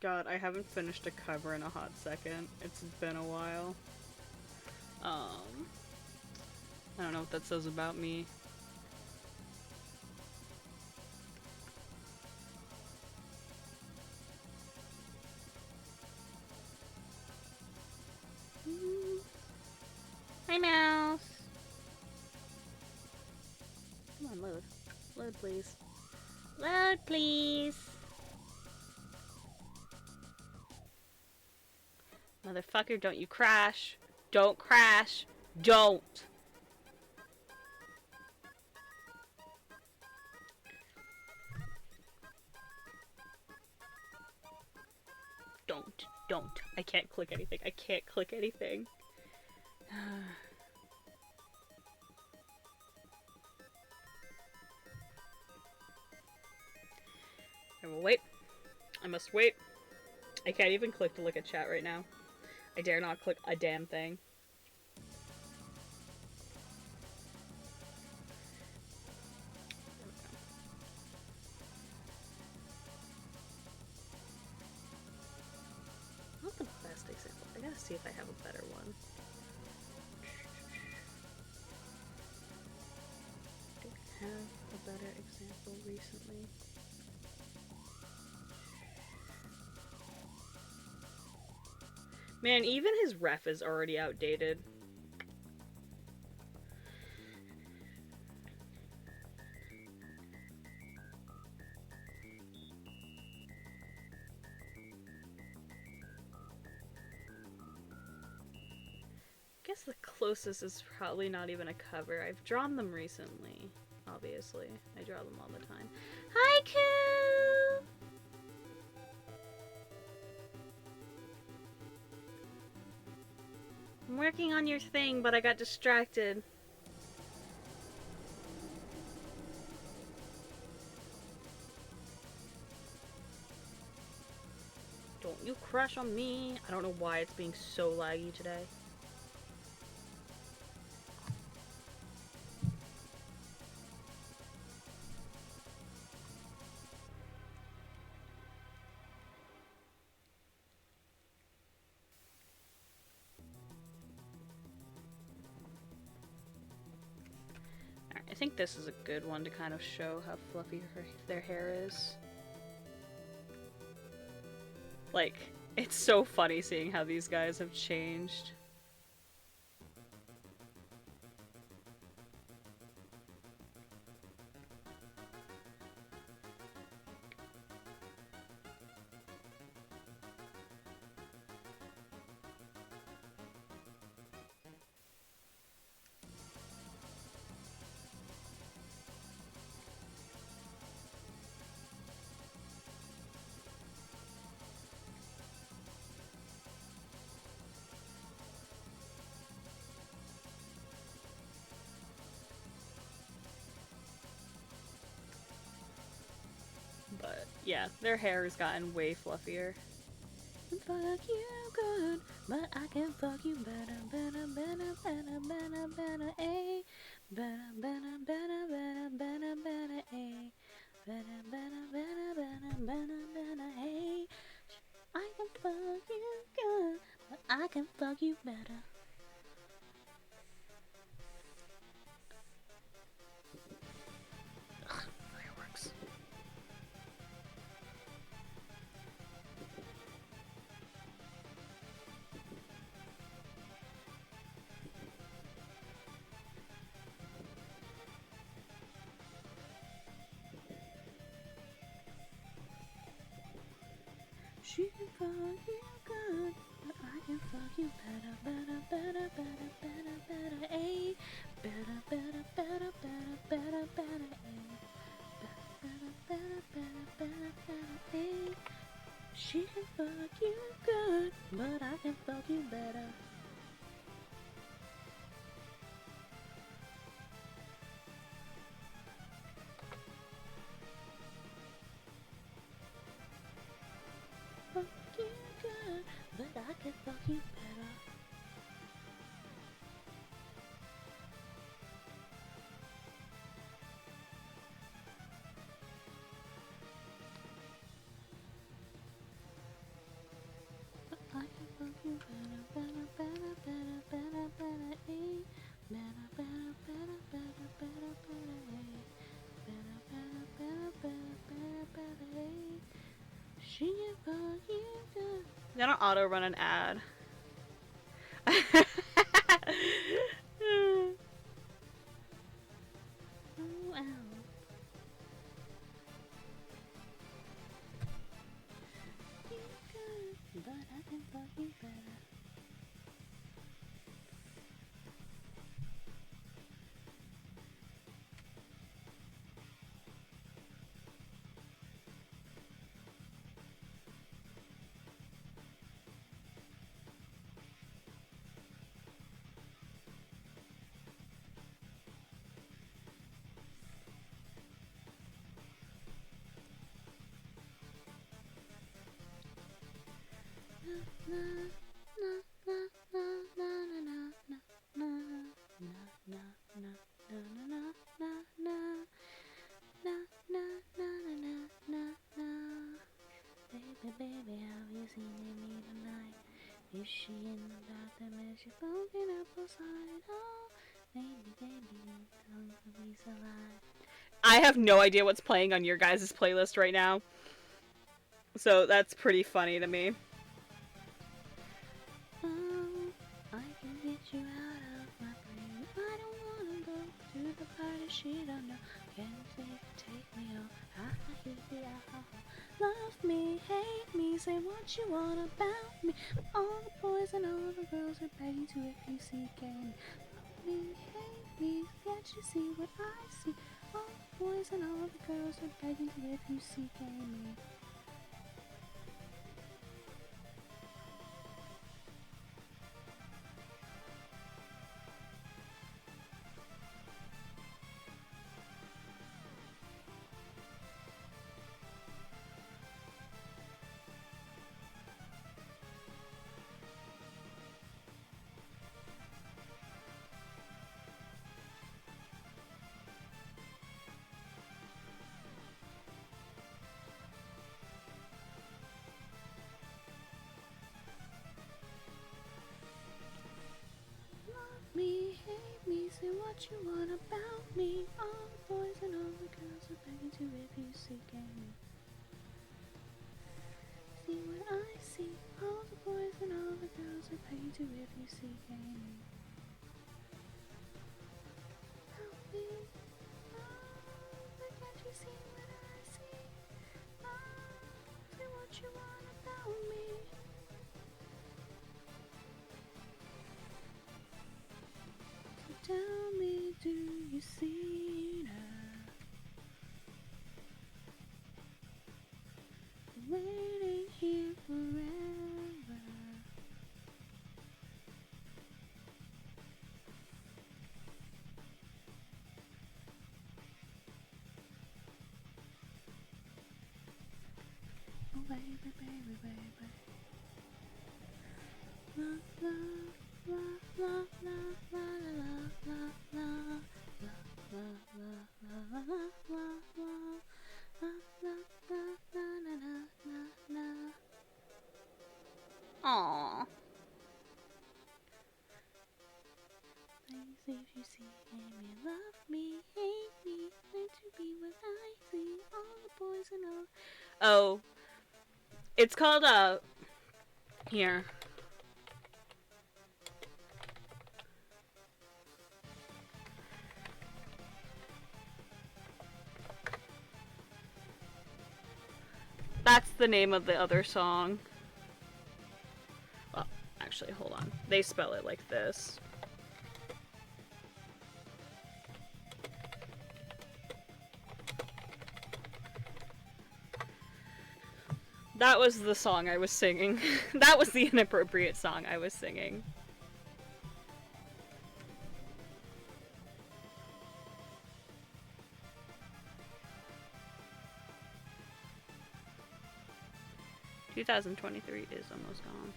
God, I haven't finished a cover in a hot second. It's been a while. I don't know what that says about me. Hi, mouse. Come on, load. Load, please. Load, please. Motherfucker, don't you crash. Don't crash. Don't. Don't. I can't click anything. I can't click anything. I will wait. I must wait. I can't even click to look at chat right now. I dare not click a damn thing. Not the best example. I gotta see if I have a better one. Don't have a better example recently. Man, even his ref is already outdated. guess the closest is probably not even a cover. I've drawn them recently, obviously. I draw them all the time. Hi, Koo! I'm working on your thing, but I got distracted. Don't you crash on me. I don't know why it's being so laggy today. I think this is a good one to kind of show how fluffy their hair is. Like, it's so funny seeing how these guys have changed. But yeah, their hair has gotten way fluffier. Fuck you good, but I can fuck you better, better, better, better, better, better, eh? Better, better, better, better, better, better, eh? Better, better, better, better, better, better, hey. I can fuck you good, but I can fuck you better. Ugh, fireworks. She can fuck you good, but I can fuck you better, better, better, better, better, better, eh? Better, better, better, better, better, better, eh? Better, better, better, better, better, eh? She can fuck you good, but I can fuck you better. Fuck you good, but I can fuck you better. I can fuck you better, better, better, better, better, better, eh? Better, better, better, better, better, better, eh? Better, better, better, better, better, better, eh? She can fuck you good. I'm gonna auto run an ad. Oh, ow. You good, but I can fuck you better. Baby, have you seen me tonight? Is she in the bathroom? Is she smoking apple cider? Baby, don't be so light. I have no idea what's playing on your guys' playlist right now. So that's pretty funny to me. Oh, I can get you out of my brain. I don't wanna go to the party she don't know. Can't take me home. I hate the alcohol. Love me, hate me, say what you want about me. All the boys boys and all the girls are begging to if you see game. Love me, hate me, can't you see what I see? All the boys and all the girls are begging to if you see game. Me, hate me, say what you want about me. All the boys and all the girls are begging to if you see game. See what I see. All the boys and all the girls are begging to if you see game. Help me, but can't you see what I see? Say what you want about me. Tell me, do you see now? Waiting here forever. Oh baby, baby, baby. Love, love, love, love, love, love, love, love, love, love, love, love, love, love. Aww. If you see me, love me, hate me, learn to be what I see. All the boys and all. Oh, it's called here. That's the name of the other song. Well, actually, hold on. They spell it like this. That was the song I was singing. That was the inappropriate song I was singing. "2023 is almost gone."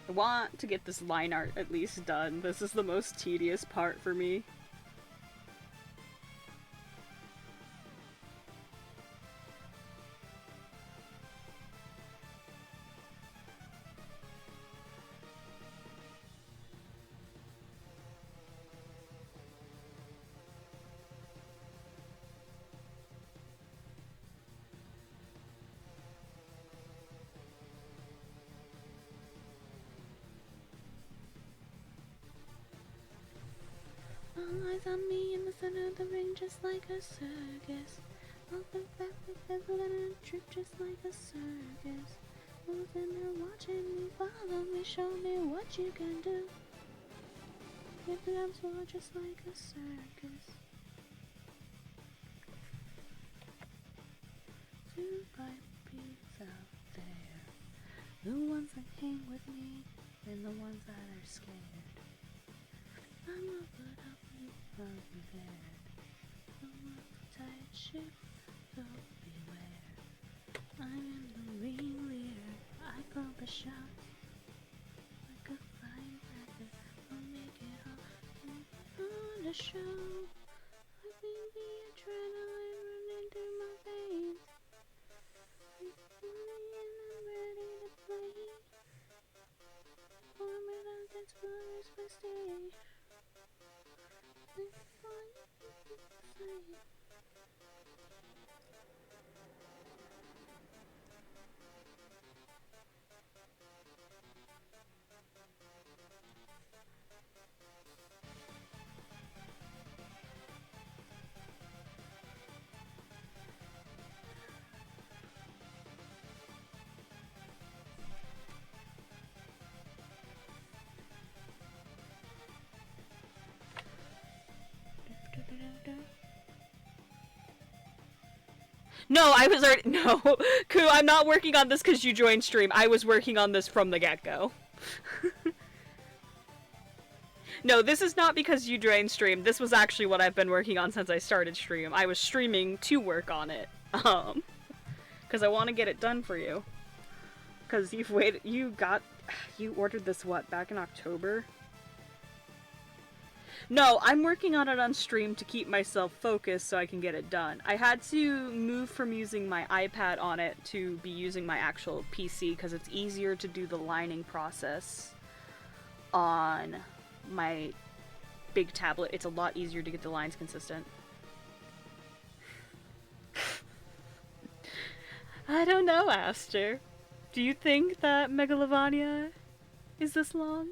I want to get this line art at least done. This is the most tedious part for me. All eyes on me in the center of the ring, just like a circus. Open back with bezel and a trip, just like a circus. Who's in there watching me? Follow me, show me what you can do. If the arms are just like a circus. Two puppies out there, the ones that hang with me, and the ones that are scared. I'm a good up unprepared. I'm a tight ship, so beware. I'm in the ringleader, I call the shots. Like a flying cracker, I'll make it all on the show. I feel the adrenaline running through my veins. I'm flying and I'm ready to play. For me to dance floors by stage. No, I was already no. Ku, I'm not working on this because you joined stream. I was working on this from the get-go. No, this is not because you joined stream. This was actually what I've been working on since I started stream. I was streaming to work on it. Because I want to get it done for you. Because you've waited, you ordered this, what, back in October? No, I'm working on it on stream to keep myself focused so I can get it done. I had to move from using my iPad on it to be using my actual PC because it's easier to do the lining process on my big tablet. It's a lot easier to get the lines consistent. I don't know, Aster. Do you think that Megalovania is this long?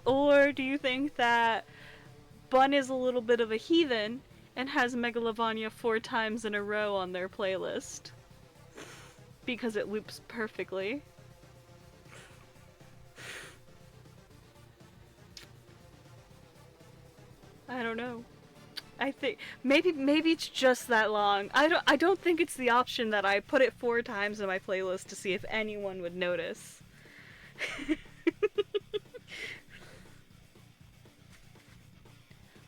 Or do you think that Bun is a little bit of a heathen and has Megalovania 4 times in a row on their playlist? Because it loops perfectly. I don't know. I think maybe it's just that long. I don't think it's the option that I put it 4 times in my playlist to see if anyone would notice.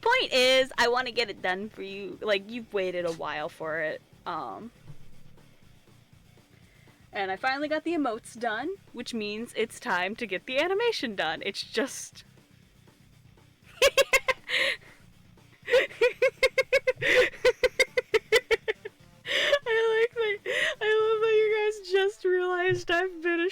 Point is, I want to get it done for you. Like, you've waited a while for it. And I finally got the emotes done, which means it's time to get the animation done. It's just... I love that you guys just realized I've been a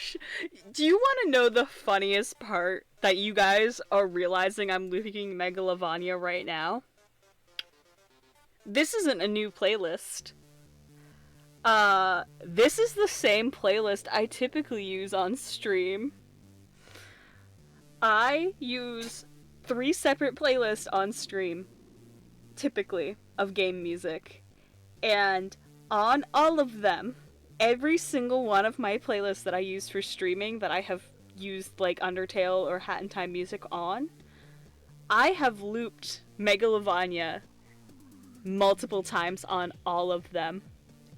Do you want to know the funniest part? That you guys are realizing I'm looking Megalovania right now? This isn't a new playlist. This is the same playlist I typically use on stream. I use 3 separate playlists on stream, typically, of game music. And on all of them, every single one of my playlists that I use for streaming that I have used like Undertale or Hat in Time music on, I have looped Megalovania multiple times on all of them.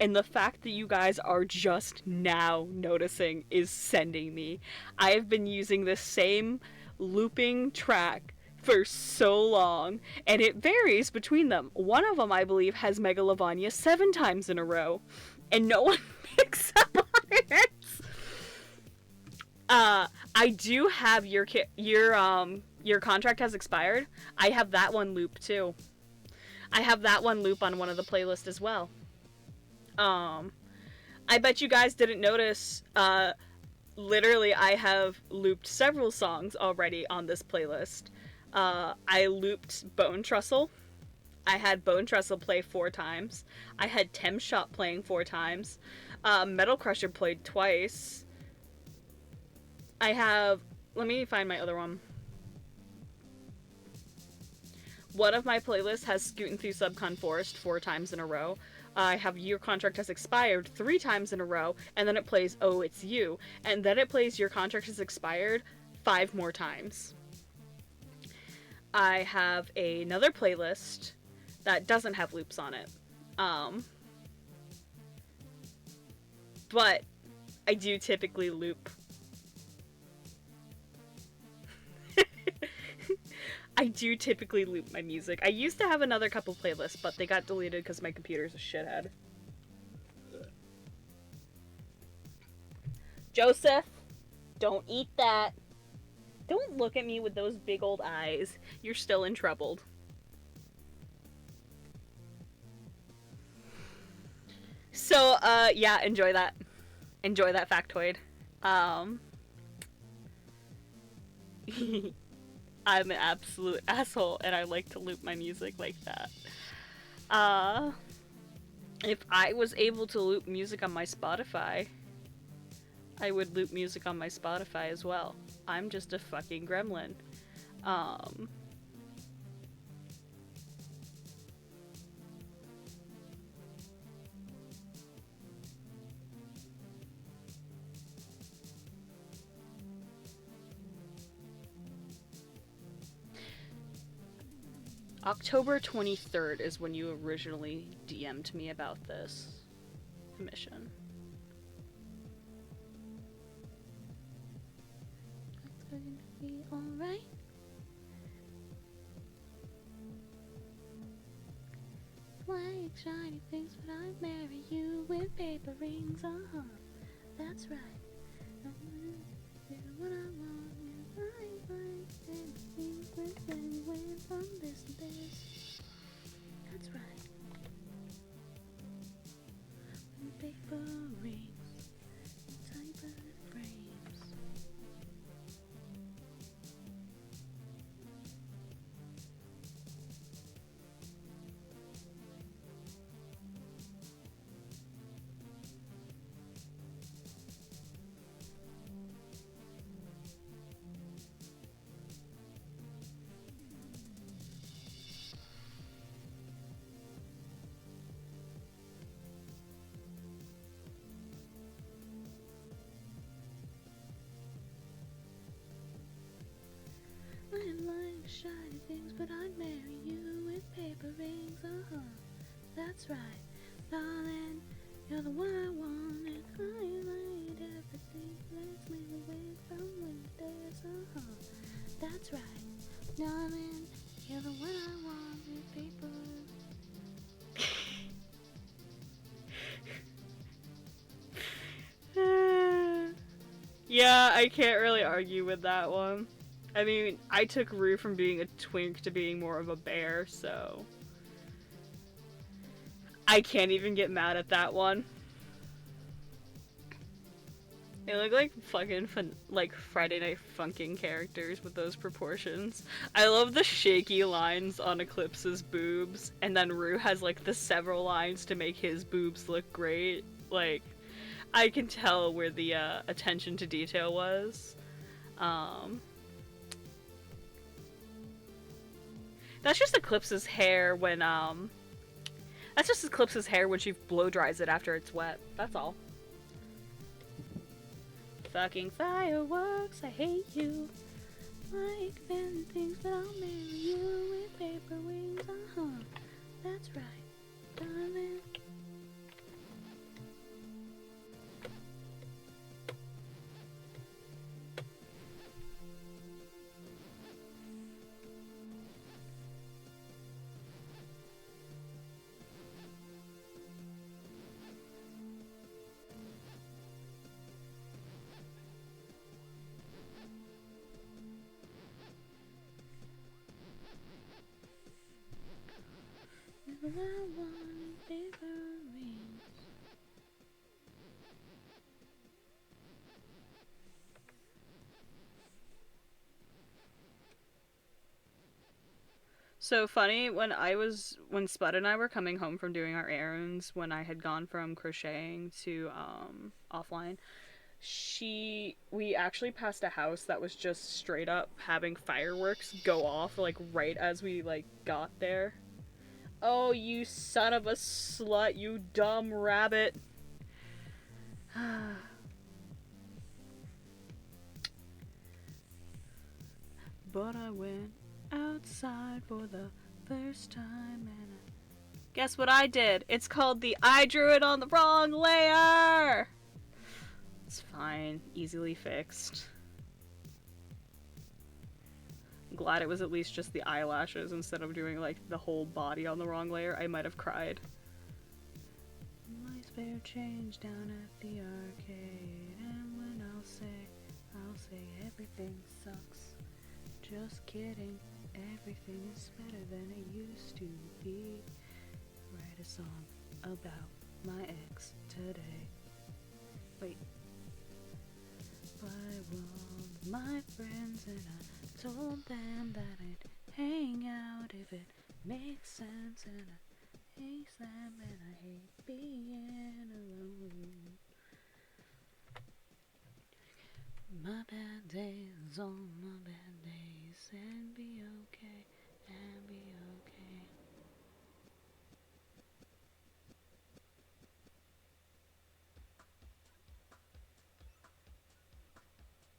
And the fact that you guys are just now noticing is sending me. I have been using the same looping track for so long, and it varies between them. One of them, I believe, has Megalovania 7 times in a row, and no one picks up on it. I do have your contract has expired. I have that one loop too. I have that one loop on one of the playlists as well. I bet you guys didn't notice, literally I have looped several songs already on this playlist. I looped Bone Trestle. I had Bone Trestle play 4 times. I had Tem Shop playing 4 times. Metal Crusher played twice. I have... Let me find my other one. One of my playlists has Scootin' Through Subcon Forest 4 times in a row. I have Your Contract Has Expired 3 times in a row, and then it plays Oh It's You, and then it plays Your Contract Has Expired 5 more times. I have another playlist that doesn't have loops on it. But I do typically loop. I do typically loop my music. I used to have another couple playlists, but they got deleted because my computer's a shithead. Joseph, don't eat that. Don't look at me with those big old eyes. You're still in trouble. So, yeah, enjoy that. Enjoy that factoid. I'm an absolute asshole, and I like to loop my music like that. If I was able to loop music on my Spotify, I would loop music on my Spotify as well. I'm just a fucking gremlin. October 23rd is when you originally DM'd me about this. the mission. It's going to be alright. Like shiny things, but I'd marry you with paper rings. That's right. You're what I want. I like anything with anywhere from this to this. That's right. With paper rings, type of frames. I like shiny things, but I'd marry you with paper rings. That's right, darling. You're the one I want, and I like everything. Let's move away from windows. That's right, darling. You're the one I want with paper. Yeah, I can't really argue with that one. I mean, I took Rue from being a twink to being more of a bear, so I can't even get mad at that one. They look like fucking like Friday Night Funkin' characters with those proportions. I love the shaky lines on Eclipse's boobs, and then Rue has like the several lines to make his boobs look great. Like, I can tell where the attention to detail was. That's just Eclipse's hair when that's just Eclipse's hair when she blow dries it after it's wet. That's all. Fucking fireworks, I hate you. Like fancy things, but I'll marry you with paper wings. That's right, darling. I want paper rings. So funny, when Spud and I were coming home from doing our errands, when I had gone from crocheting to offline, we actually passed a house that was just straight up having fireworks go off like right as we like got there. Oh, you son of a slut, you dumb rabbit. But I went outside for the first time and guess what I did? It's called the I drew it on the wrong layer! It's fine, easily fixed. I'm glad it was at least just the eyelashes instead of doing like the whole body on the wrong layer. I might have cried. My spare change down at the arcade, and when I'll say everything sucks. Just kidding, everything is better than it used to be. Write a song about my ex today. Wait. But I warned my friends and I told them that I'd hang out if it makes sense, and I hate them and I hate being alone. My bad days, all my bad days, and be okay, and be okay.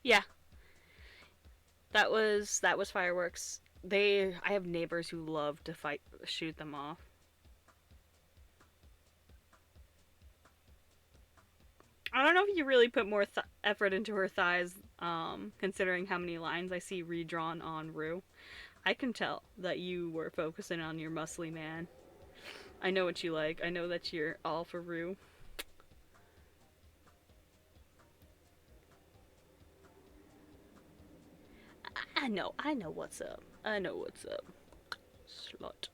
Yeah. That was fireworks. I have neighbors who love to shoot them off. don't know if you really put more effort into her thighs, considering how many lines I see redrawn on Rue. I can tell that you were focusing on your muscly man. I know what you like. I know that you're all for Rue. I know what's up. I know what's up. Slut.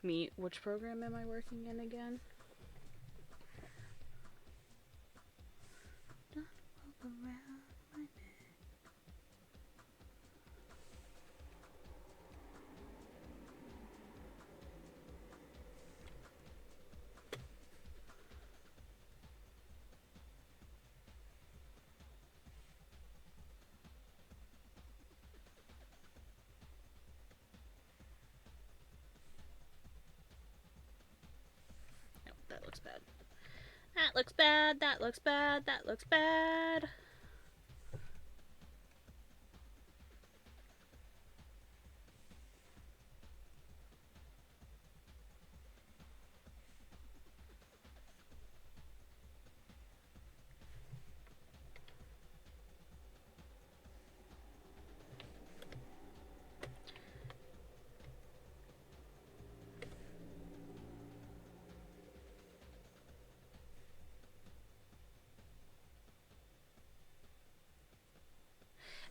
Me, which program am I working in again? Don't walk around my neck. No, that looks bad. That looks bad, that looks bad, that looks bad.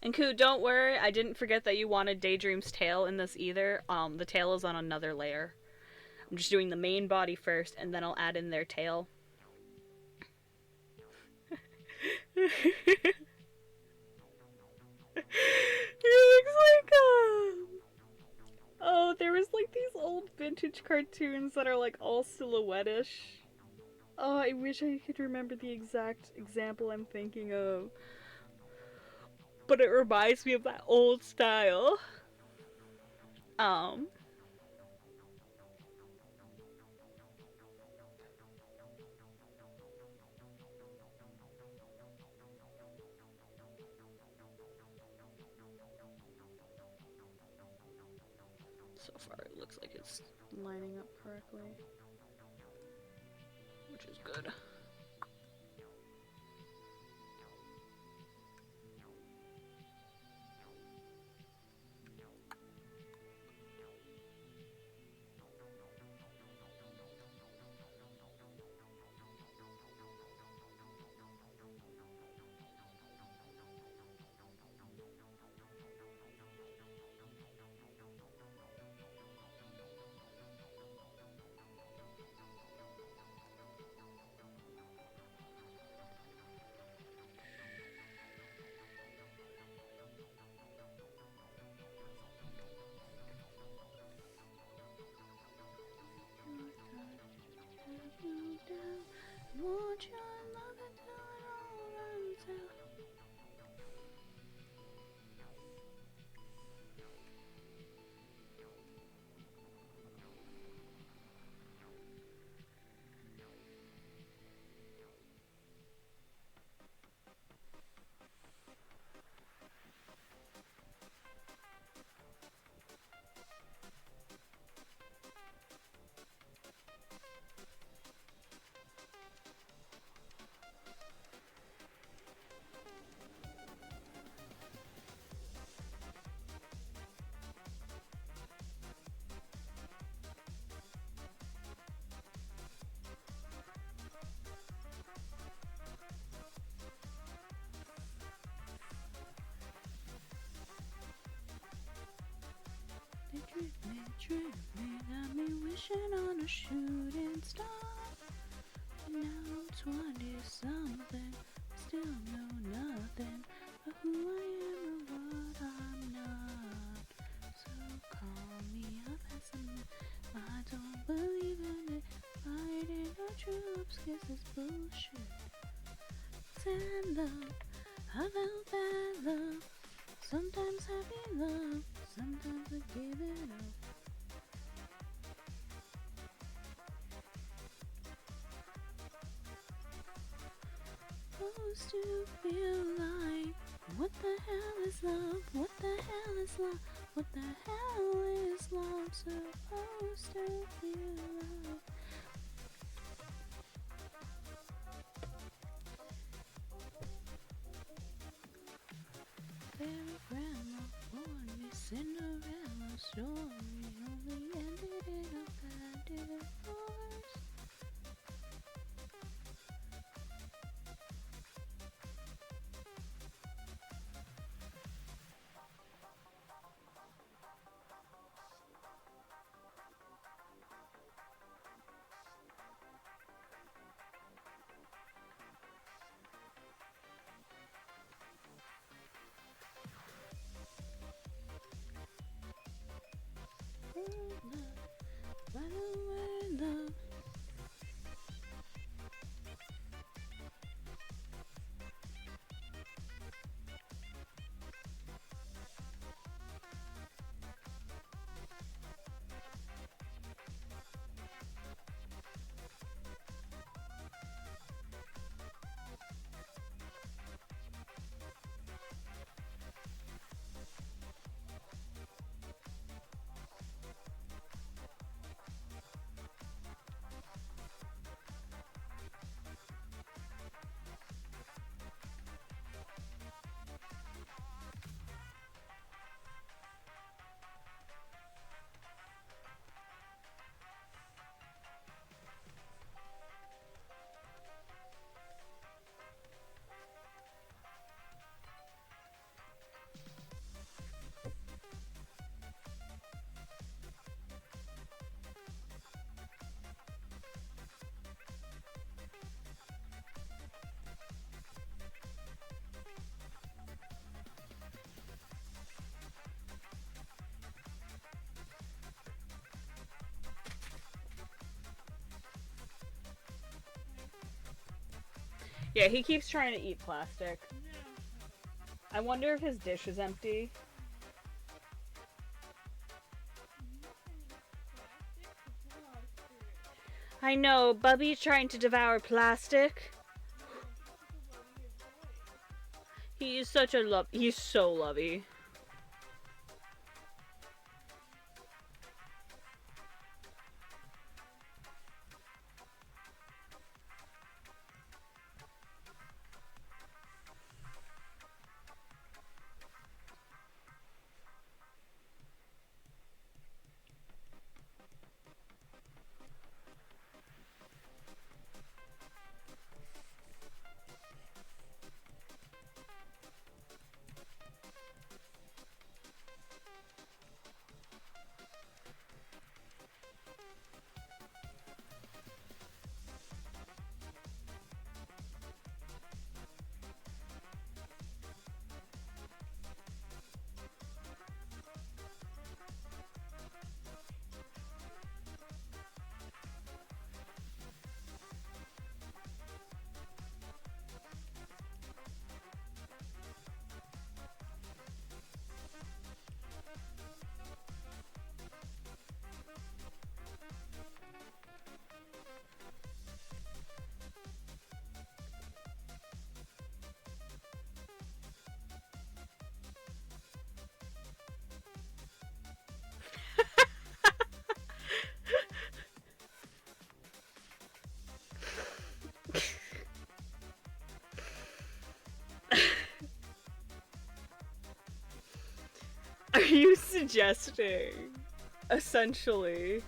And Koo, don't worry, I didn't forget that you wanted Daydream's tail in this either. The tail is on another layer. I'm just doing the main body first, and then I'll add in their tail. He looks like oh, there was like these old vintage cartoons that are like all silhouette-ish. Oh, I wish I could remember the exact example I'm thinking of. But it reminds me of that old style. Um. So far, it looks like it's lining up correctly, which is good. Trick me, got me wishing on a shooting star. Now I'm 20 something, still know nothing of who I am or what I'm not. So call me a pessimist, I don't believe in it. Fighting no troops, guess it's bullshit. Sad love, I felt bad love. Sometimes happy love, sometimes I give it up. Supposed to feel like, what the hell is love? What the hell is love? What the hell is love supposed to feel like? Fairy grandma warned me Cinderella story only ended in a bad divorce. Run away, love. Yeah, he keeps trying to eat plastic. I wonder if his dish is empty. I know, Bubby's trying to devour plastic. He is such a he's so lovey. Are you suggesting, essentially,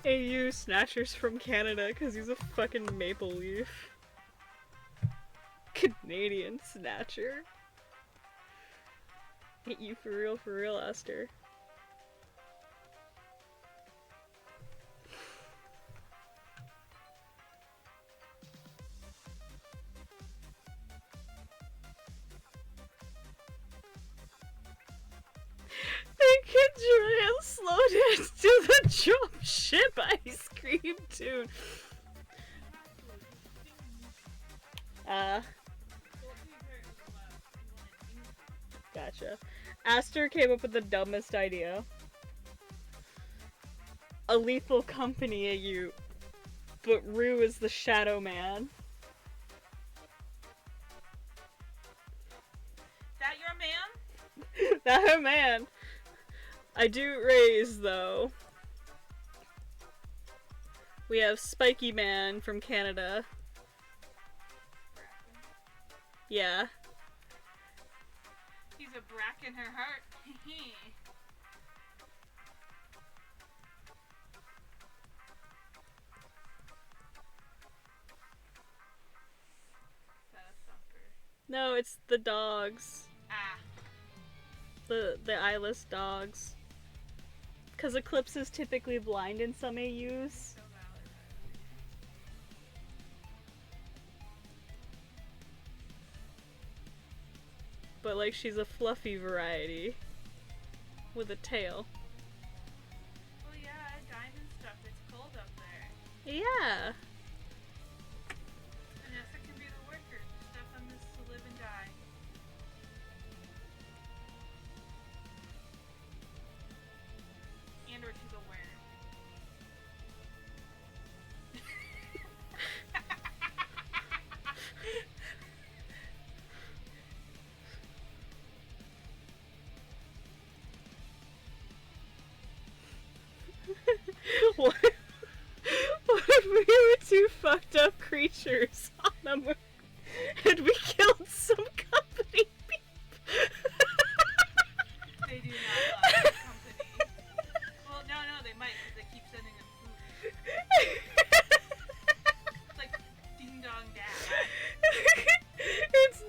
AU Snatchers from Canada because he's a fucking maple leaf. Canadian Snatcher. Hate you for real, Esther. They can try and slow dance to the jump ship ice cream tune. Gotcha. Aster came up with the dumbest idea. A lethal company at you, but Rue is the shadow man. That your man? That her man. I do raise though. We have Spiky Man from Canada. Yeah. He's a brack in her heart. No, it's the dogs. Ah. The eyeless dogs. Because Eclipse is typically blind in some AUs. So valid. But like she's a fluffy variety. With a tail. Well yeah, diamond stuff, it's cold up there. Yeah. Vanessa can be the worker. Stuff on this to live and die. And or she's a worm. What if we were two fucked up creatures on a moon and we killed some company people? They do not love the company. Well, no, they might because they keep sending them food. It's like ding dong dash. It's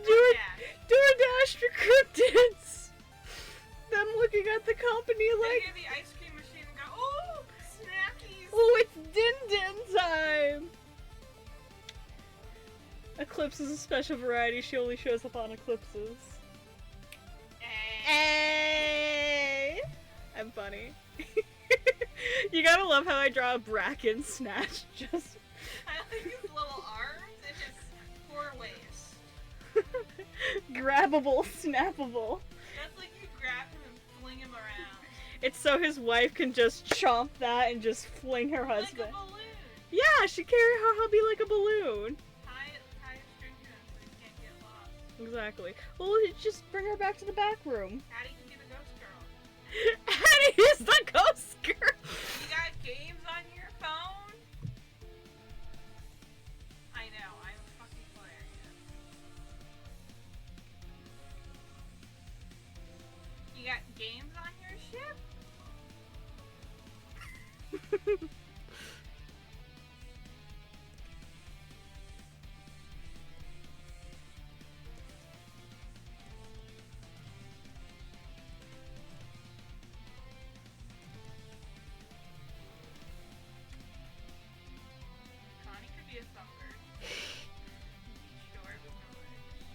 DoorDash for cryptids. Them looking at the company They like, hear the ice cream machine and go, oh, snackies. oh, it's Din time! Eclipse is a special variety. She only shows up on eclipses. Hey! I'm funny. You gotta love how I draw a bracken snatch. Just I like his little arms and his poor waist. grabbable, snappable. That's like you grab him and fling him around. It's so his wife can just chomp that and just fling her husband. Like a balloon. Yeah, she carry her hubby like a balloon. Tie a string to him so he can't get lost. Exactly. Well, just bring her back to the back room. Addie can be the ghost girl. Addie is the ghost girl! You got games on your phone? I know, I'm fucking hilarious. You got games on your ship? Connie could be a songbird. Sure, but no legs.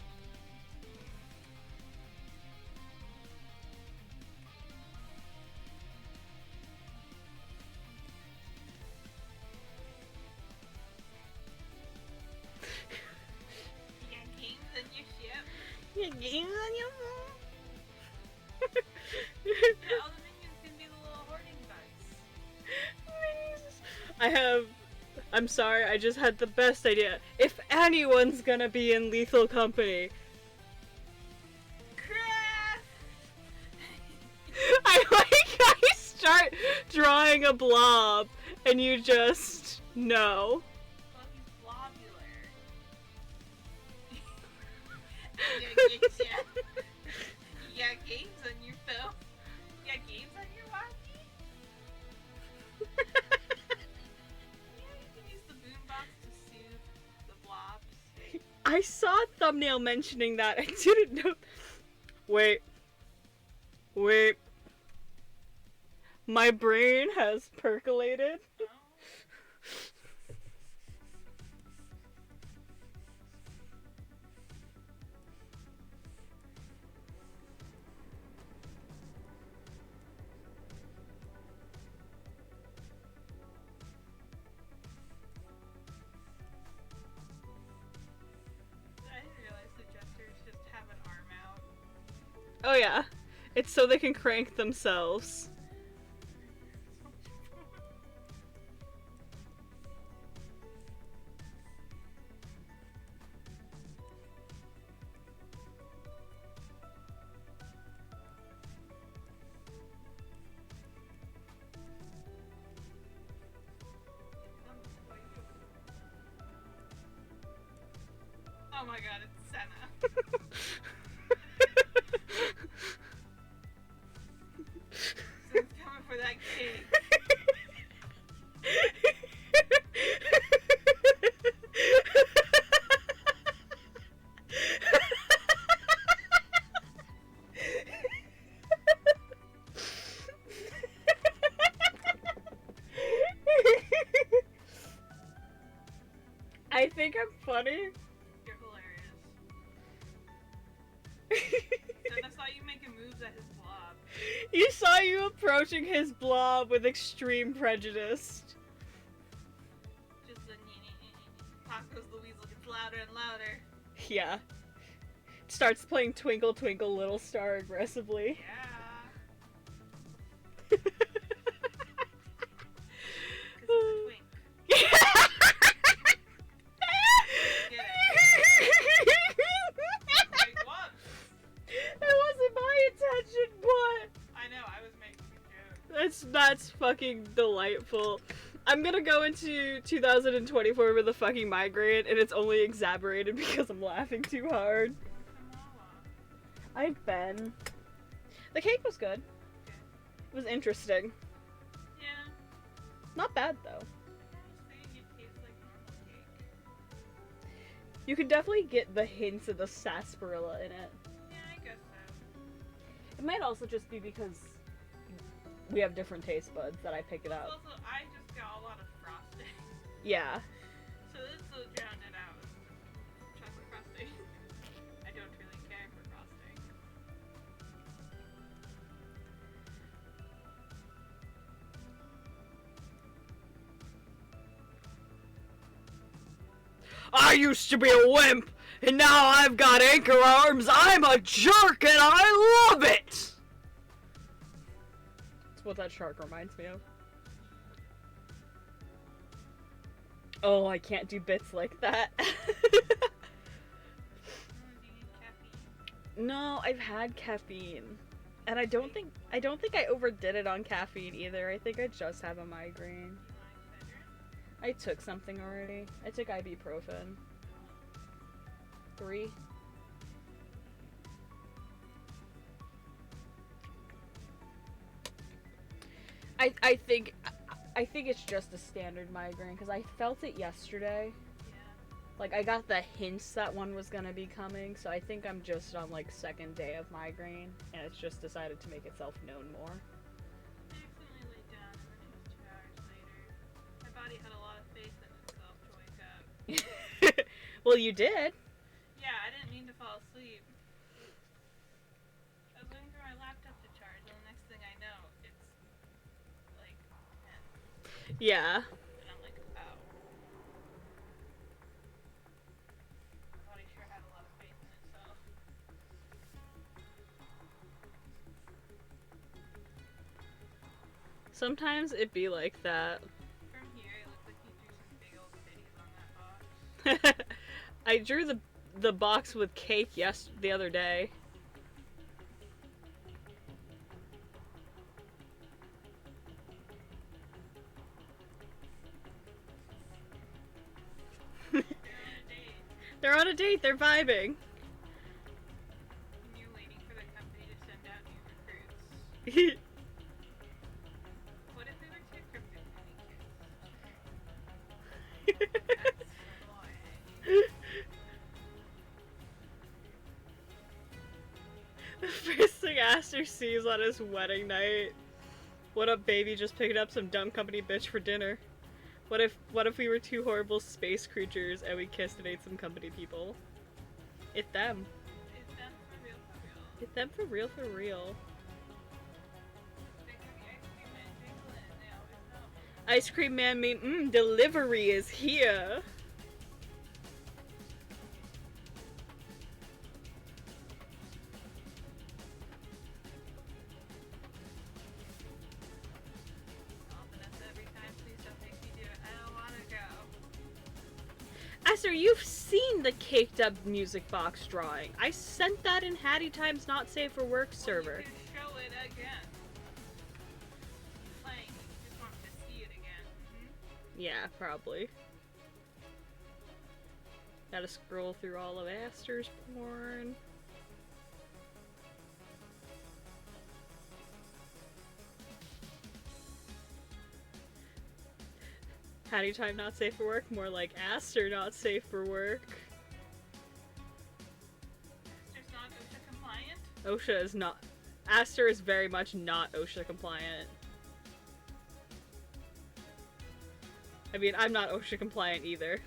You got games on your ship? You games on your phone? Yeah, all the minions can be the little hoarding bugs. I'm sorry, I just had the best idea. If anyone's gonna be in Lethal Company, Craft! I like how you start drawing a blob and you just know. Well, he's globular. You got games on your phone. You got games on your walkie? Yeah, you can use the boombox to soothe the blobs. I saw a thumbnail mentioning that. I didn't know. Wait. Wait. My brain has percolated. Oh. I didn't realize the jesters just have an arm out. Oh yeah. It's so they can crank themselves. Oh my god, it's Senna. Someone's coming for that cake. I think I'm funny. You're hilarious. Senna saw you making moves at his blob. He saw you approaching his blob with extreme prejudice. Just the Paco's Louise gets louder and louder. Yeah. Starts playing Twinkle Twinkle Little Star aggressively. Yeah. Because he's a twink. Get it. Wait, what? That wasn't my intention, but I know, I was making a joke. that's fucking delightful. I'm gonna go into 2024 with a fucking migraine, and it's only exaggerated because I'm laughing too hard. I've been. The cake was good. Okay. It was interesting. Yeah. Not bad though. I was saying it tastes like normal cake. You could definitely get the hints of the sarsaparilla in it. Yeah, I guess so. It might also just be because we have different taste buds that I pick it up. Also, I just got a lot of frosting. Yeah. So this will drown it out with chocolate frosting. I don't really care for frosting. I used to be a wimp, and now I've got anchor arms. I'm a jerk, and I love it! That's what that shark reminds me of. Oh, I can't do bits like that. Do you need caffeine? No, I've had caffeine. And I don't think I overdid it on caffeine either. I think I just have a migraine. I took something already. I took ibuprofen. 3. I think it's just a standard migraine because I felt it yesterday. Yeah. Like I got the hints that one was gonna be coming, so I think I'm just on like second day of migraine, and it's just decided to make itself known more. I accidentally laid down and then it was 2 hours later. My body had a lot of faith in itself to wake up. Well, you did. Yeah, I didn't mean to fall asleep. I was waiting for my laptop to charge, and the next thing I know, it's like 10. Yeah. And I'm like, oh. My body sure had a lot of faith in itself. Sometimes it be like that. From here, it looks like you drew some big old titties on that box. I drew the box with cake the other day. They're on a date. They're on a date. They're vibing. The first thing Aster sees on his wedding night. What up, baby? Just picking up some dumb company bitch for dinner. What if we were two horrible space creatures and we kissed and ate some company people? It's them. It's them for real, for real. It's them for real, for real. They could be ice cream man, jingle it, they always know. Ice cream man mean, delivery is here. Every time, please don't make me do it. I don't want to go. Aster, you've seen the caked up music box drawing. I sent that in Hattie Time's Not Safe for Work server. You can show it again. Playing, you just want to see it again. Yeah, probably. Gotta scroll through all of Aster's porn. Hattie Time Not Safe for Work? More like Aster Not Safe for Work. Aster's not OSHA compliant? OSHA is not. Aster is very much not OSHA compliant. I mean, I'm not OSHA compliant either.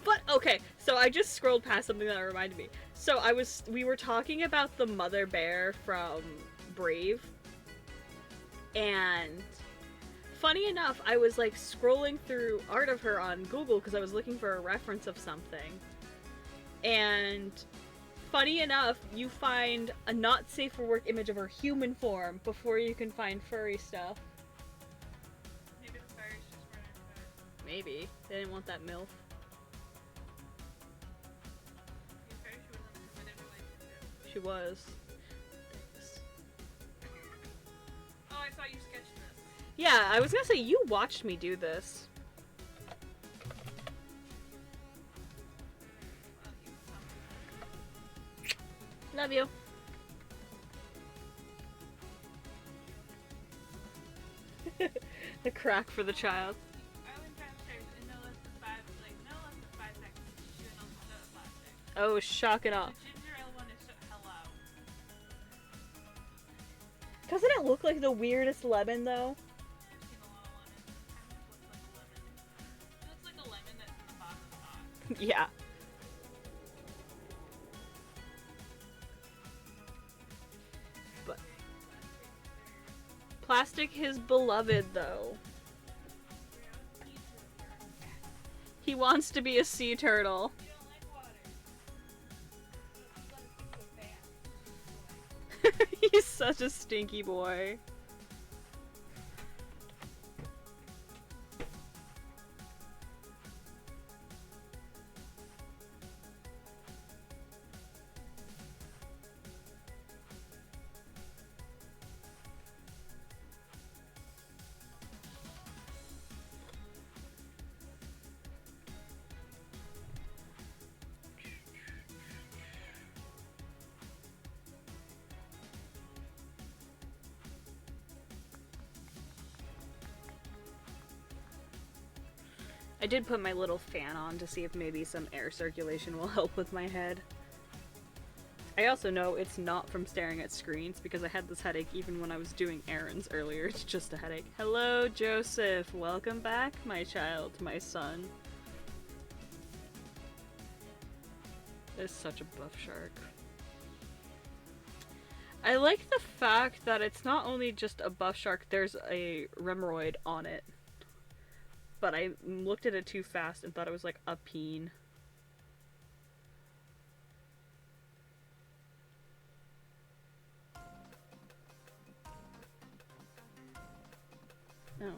But, okay, so I just scrolled past something that reminded me. So we were talking about the mother bear from Brave. And funny enough, I was like scrolling through art of her on Google because I was looking for a reference of something. And funny enough, you find a not safe for work image of her human form before you can find furry stuff. Maybe the fairies just weren't into it. Maybe. They didn't want that MILF. The fairies she was in a committed relationship. She was. Oh, I saw you sketching this. Yeah, I was gonna say, you watched me do this. Love you. The crack for the child. Island transfers in no less than 5 seconds. She went on the plastic. Oh, shock and awe. The ginger ale one is hello. Doesn't it look like the weirdest lemon, though? I've seen a lot of lemons. It kind of looks like a lemon. It looks like a lemon that's in the bottom of the box. Yeah. But plastic is beloved, though. He wants to be a sea turtle. You don't like water. Let us so bad. He's such a stinky boy. I did put my little fan on to see if maybe some air circulation will help with my head. I also know it's not from staring at screens because I had this headache even when I was doing errands earlier. It's just a headache. Hello, Joseph. Welcome back, my child, my son. It's such a buff shark. I like the fact that it's not only just a buff shark, there's a remeroid on it. But I looked at it too fast and thought it was like a peen. No.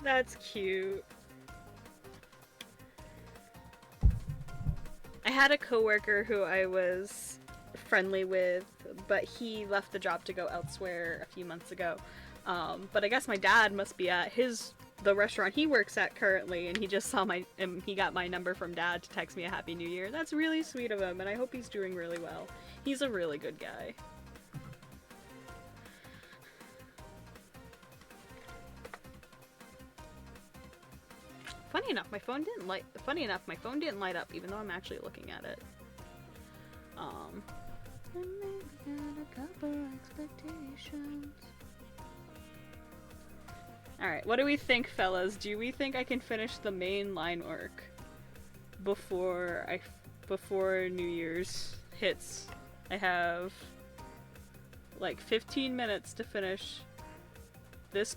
That's cute. I had a coworker who I was friendly with, but he left the job to go elsewhere a few months ago. But I guess my dad must be at the restaurant he works at currently, and he just saw he got my number from Dad to text me a Happy New Year. That's really sweet of him, and I hope he's doing really well. He's a really good guy. Funny enough, my phone didn't light up, even though I'm actually looking at it. A couple expectations. Alright, what do we think, fellas? Do we think I can finish the main line work before New Year's hits? I have like 15 minutes to finish this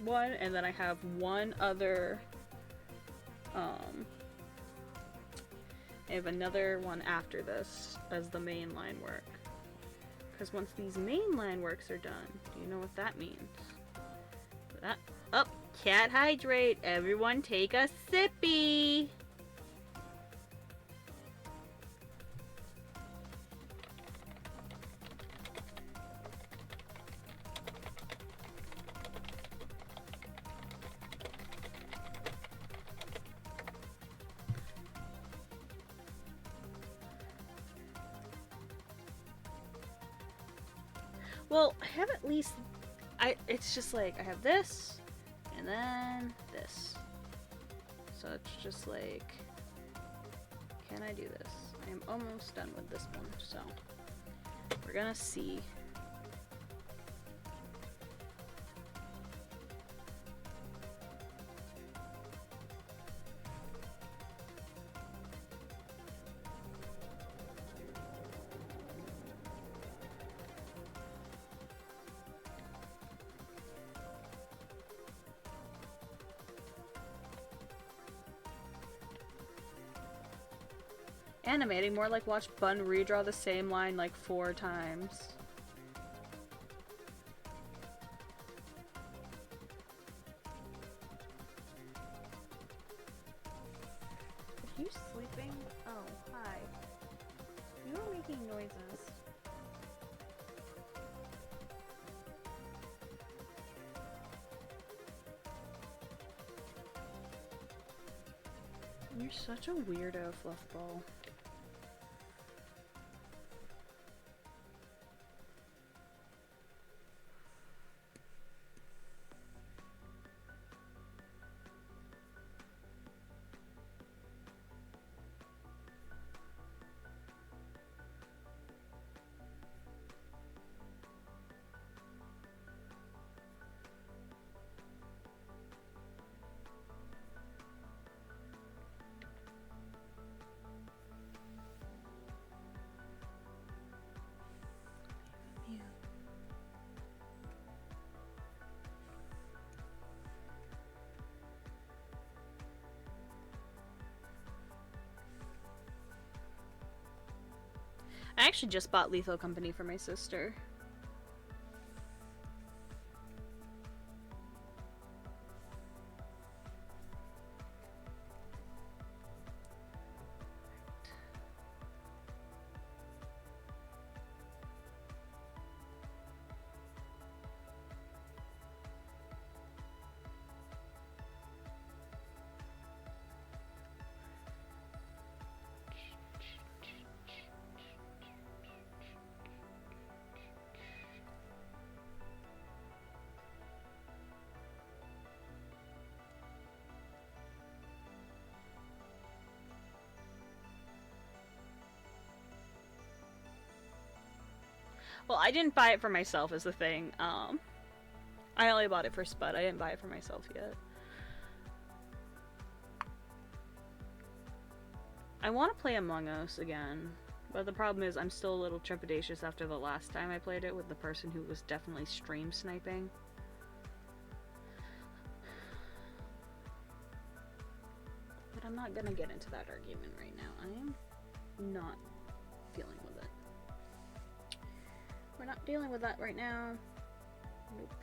one, and then I have one other, I have another one after this as the main line work. Because once these main line works are done, do you know what that means? Can't hydrate. Everyone take a sippy. Well, I have at least, it's just like, I have this, and then this. So it's just like, can I do this? I am almost done with this one, so we're gonna see. Animating, more like watch Bun redraw the same line like 4 times. Are you sleeping? Oh, hi. You are making noises. You're such a weirdo, Fluffball. I actually just bought Lethal Company for my sister. Well, I didn't buy it for myself is the thing. I only bought it for Spud. I didn't buy it for myself yet. I want to play Among Us again, but the problem is I'm still a little trepidatious after the last time I played it with the person who was definitely stream sniping. But I'm not gonna get into that argument right now. I am not dealing with it. We're not dealing with that right now. Nope.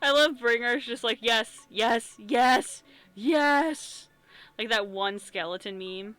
I love Bringer's just like, yes, yes, yes, yes! Like that one skeleton meme.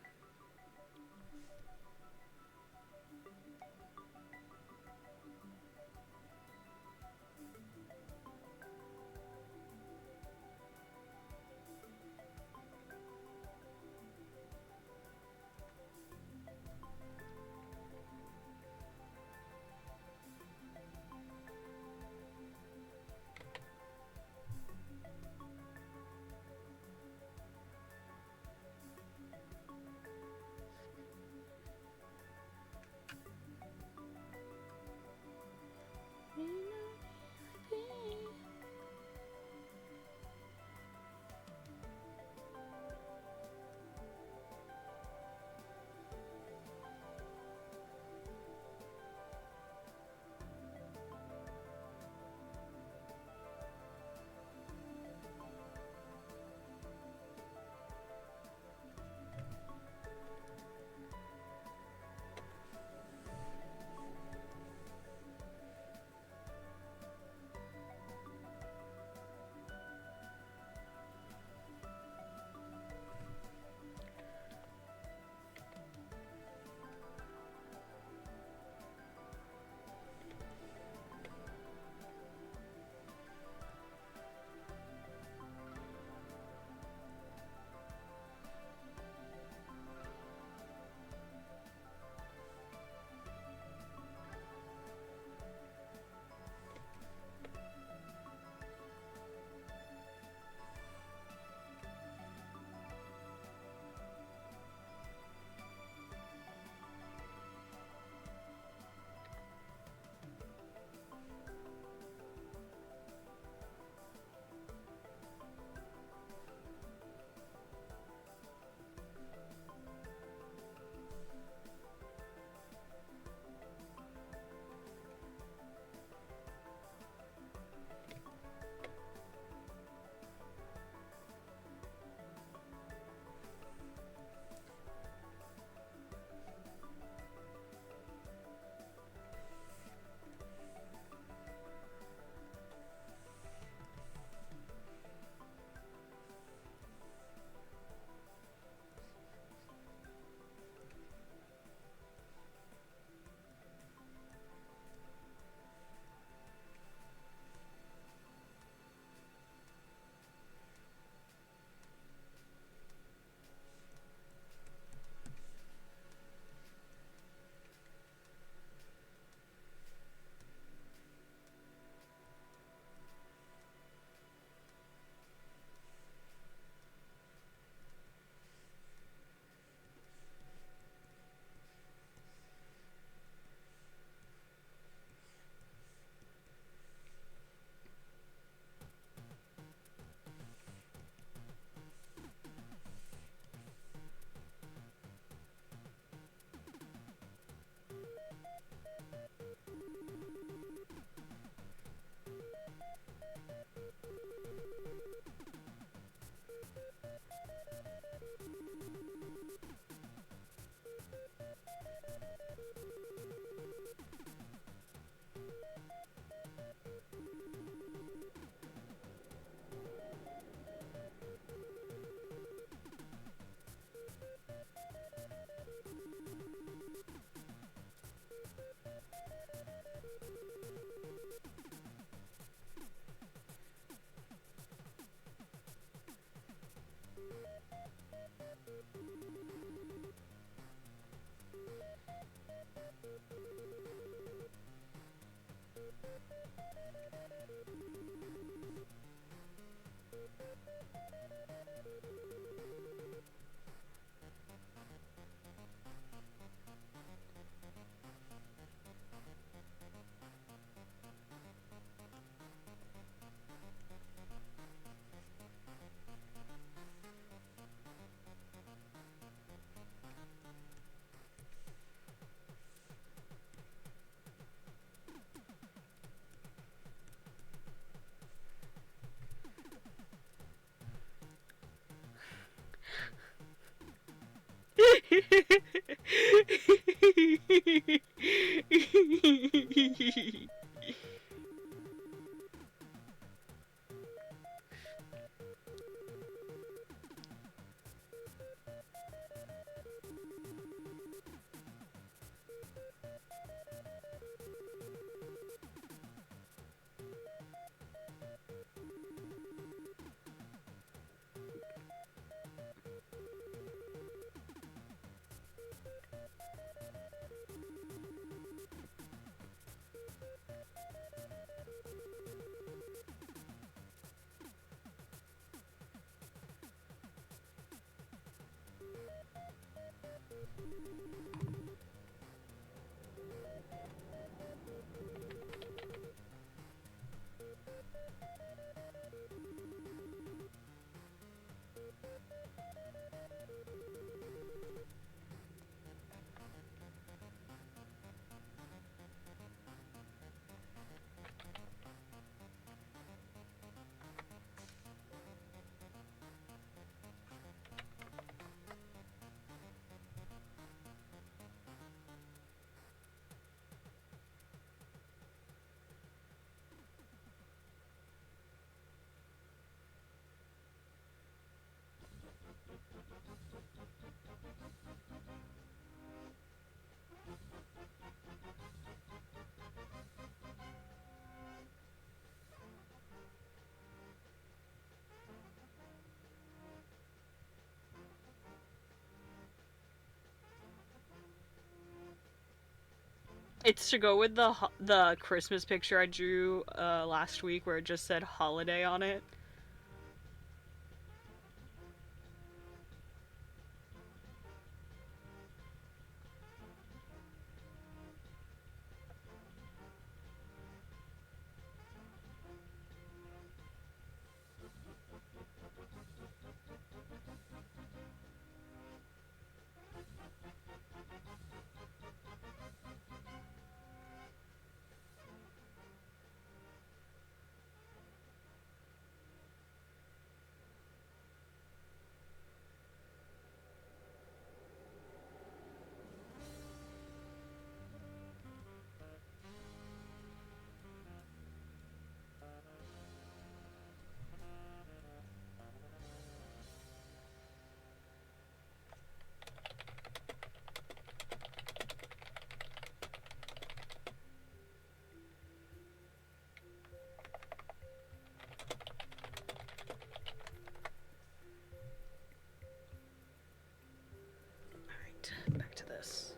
It's to go with the Christmas picture I drew last week where it just said holiday on it. Alright, back to this.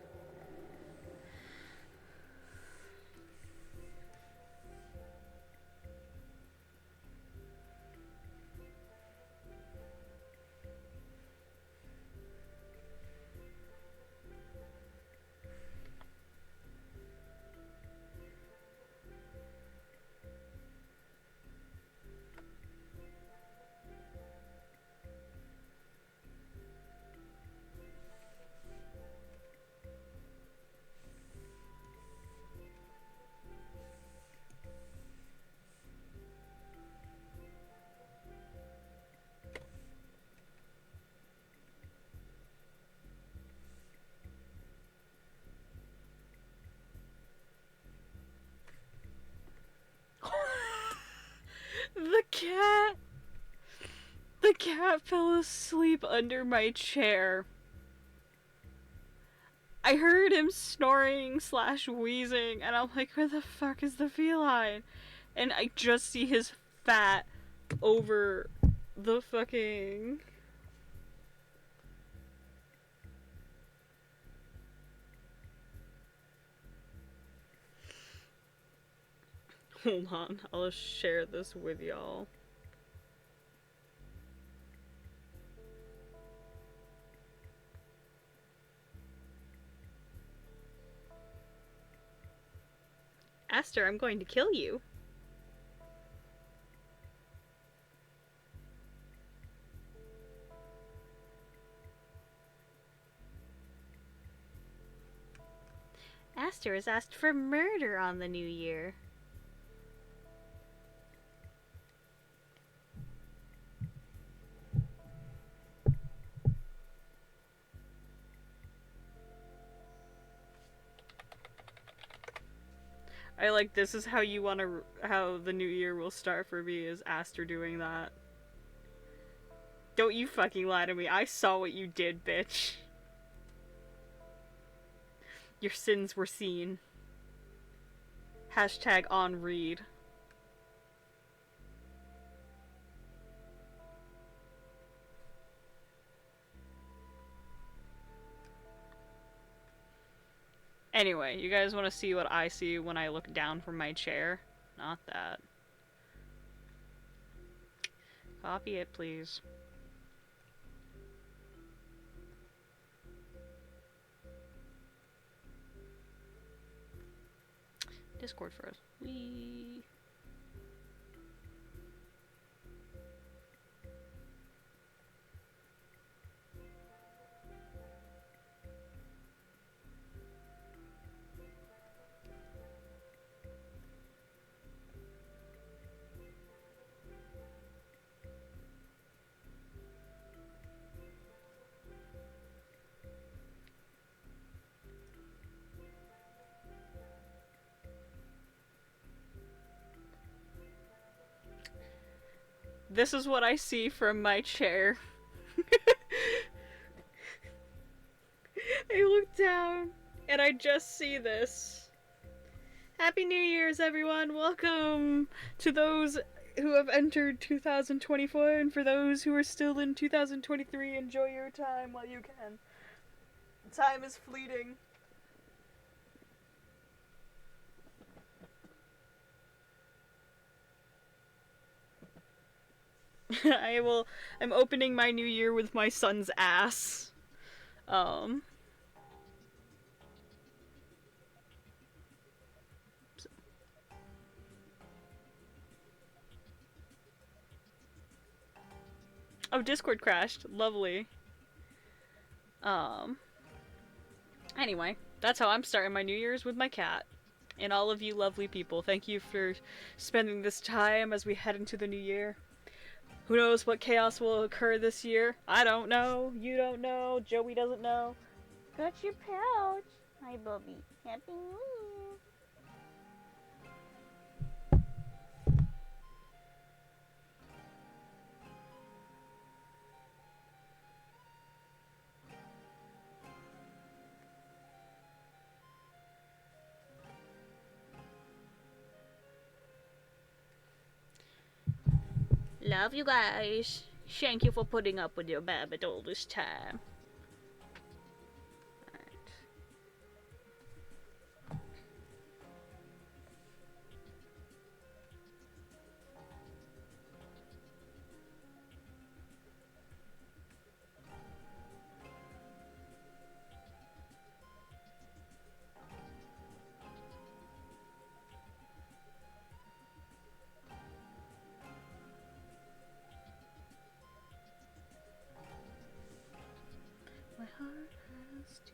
The cat! The cat fell asleep under my chair. I heard him snoring / wheezing, and I'm like, where the fuck is the feline? And I just see his fat over the fucking... Hold on, I'll share this with y'all. Aster, I'm going to kill you. Aster has asked for murder on the new year. I like, this is how you want to, how the new year will start for me, is Aster doing that. Don't you fucking lie to me. I saw what you did, bitch. Your sins were seen. Hashtag on read. Anyway, you guys want to see what I see when I look down from my chair? Not that. Copy it, please. Discord for us. Whee. This is what I see from my chair. I look down and I just see this. Happy New Year's, everyone! Welcome to those who have entered 2024, and for those who are still in 2023, enjoy your time while you can. Time is fleeting. I'm opening my new year with my son's ass. Oh, Discord crashed. Lovely. Anyway, that's how I'm starting my New Year's, with my cat. And all of you lovely people, thank you for spending this time as we head into the new year. Who knows what chaos will occur this year? I don't know. You don't know. Joey doesn't know. Got your pouch. Hi, Bubby. Happy New Year. Love you guys. Thank you for putting up with your babbit all this time. Alright. My heart has to.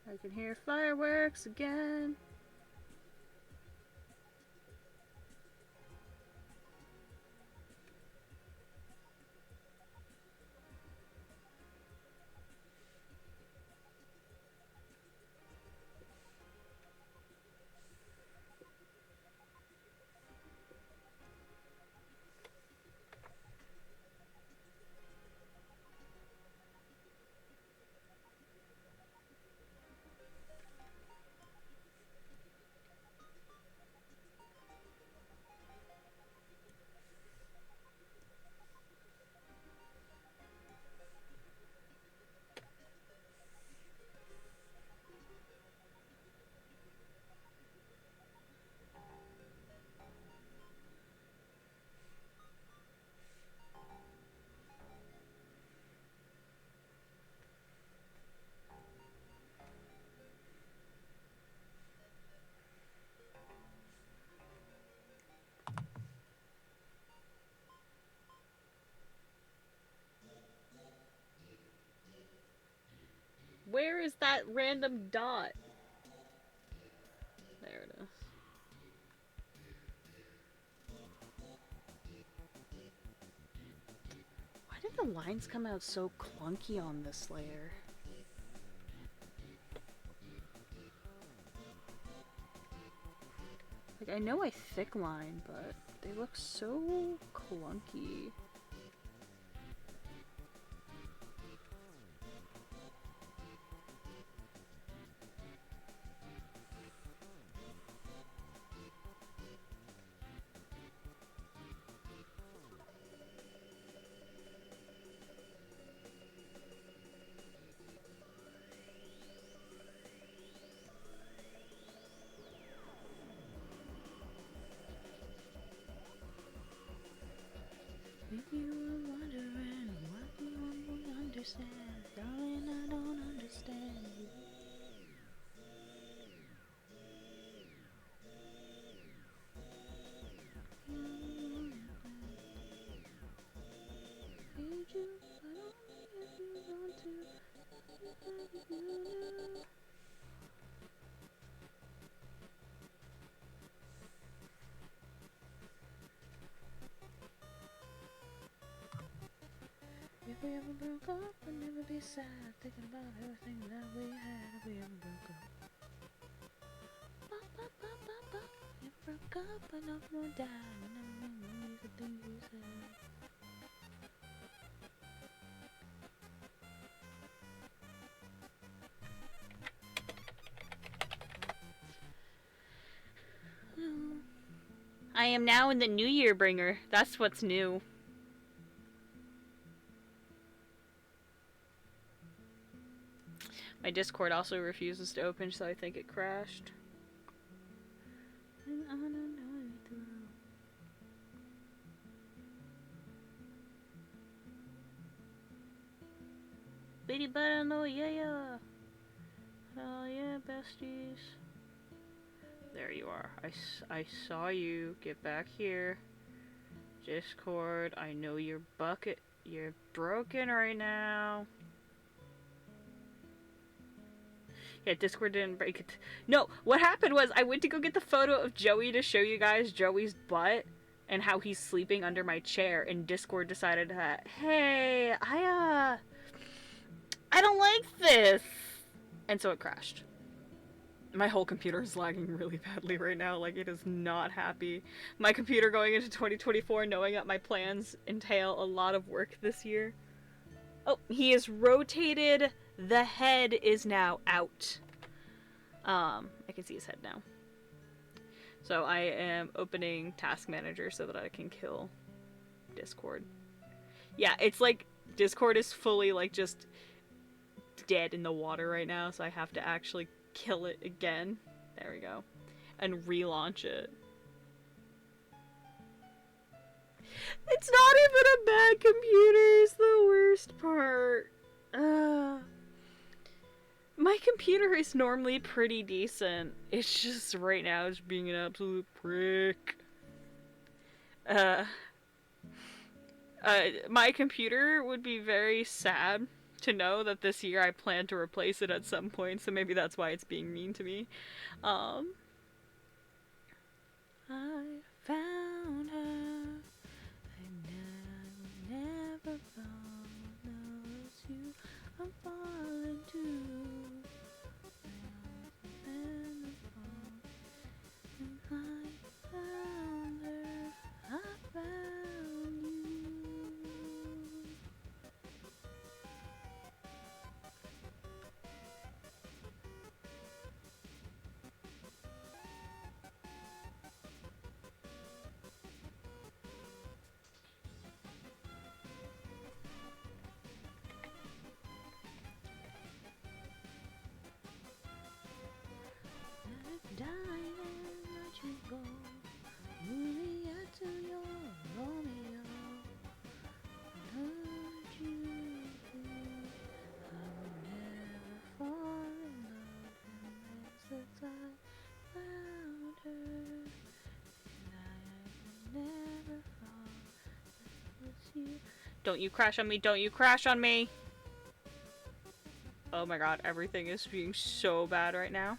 I can hear fireworks again. Where is that random dot? There it is. Why did the lines come out so clunky on this layer? Like, I know I thick line, but they look so clunky. If we ever broke up, I'd never be sad, thinking about everything that we had if we ever broke up. You broke up, but nothing will die, and never memories of things you said. I am now in the New Year bringer. That's what's new. My Discord also refuses to open, so I think it crashed. Bitty button, oh yeah. Oh yeah, besties. There you are. I saw you. Get back here. Discord, I know your bucket. You're broken right now. Yeah, Discord didn't break it. No, what happened was I went to go get the photo of Joey to show you guys Joey's butt and how he's sleeping under my chair, and Discord decided that, hey, I don't like this. And so it crashed. My whole computer is lagging really badly right now. Like, it is not happy. My computer going into 2024, knowing that my plans entail a lot of work this year. Oh, he is rotated. The head is now out. I can see his head now. So I am opening Task Manager so that I can kill Discord. Yeah, it's like Discord is fully like just dead in the water right now, so I have to actually kill it again. There we go. And relaunch it. It's not even a bad computer, it's the worst part. My computer is normally pretty decent. It's just right now it's being an absolute prick. My computer would be very sad to know that this year I plan to replace it at some point, so maybe that's why it's being mean to me. I found her. I never found you. I'm falling too. I found her. I found you. Dying and let you go. MOREEE to your Romeo. I heard you. I would never fall in love unless I found her. And I would never fall unless you. Don't you crash on me, don't you crash on me! Oh my god, everything is being so bad right now.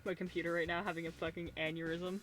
My computer right now having a fucking aneurysm.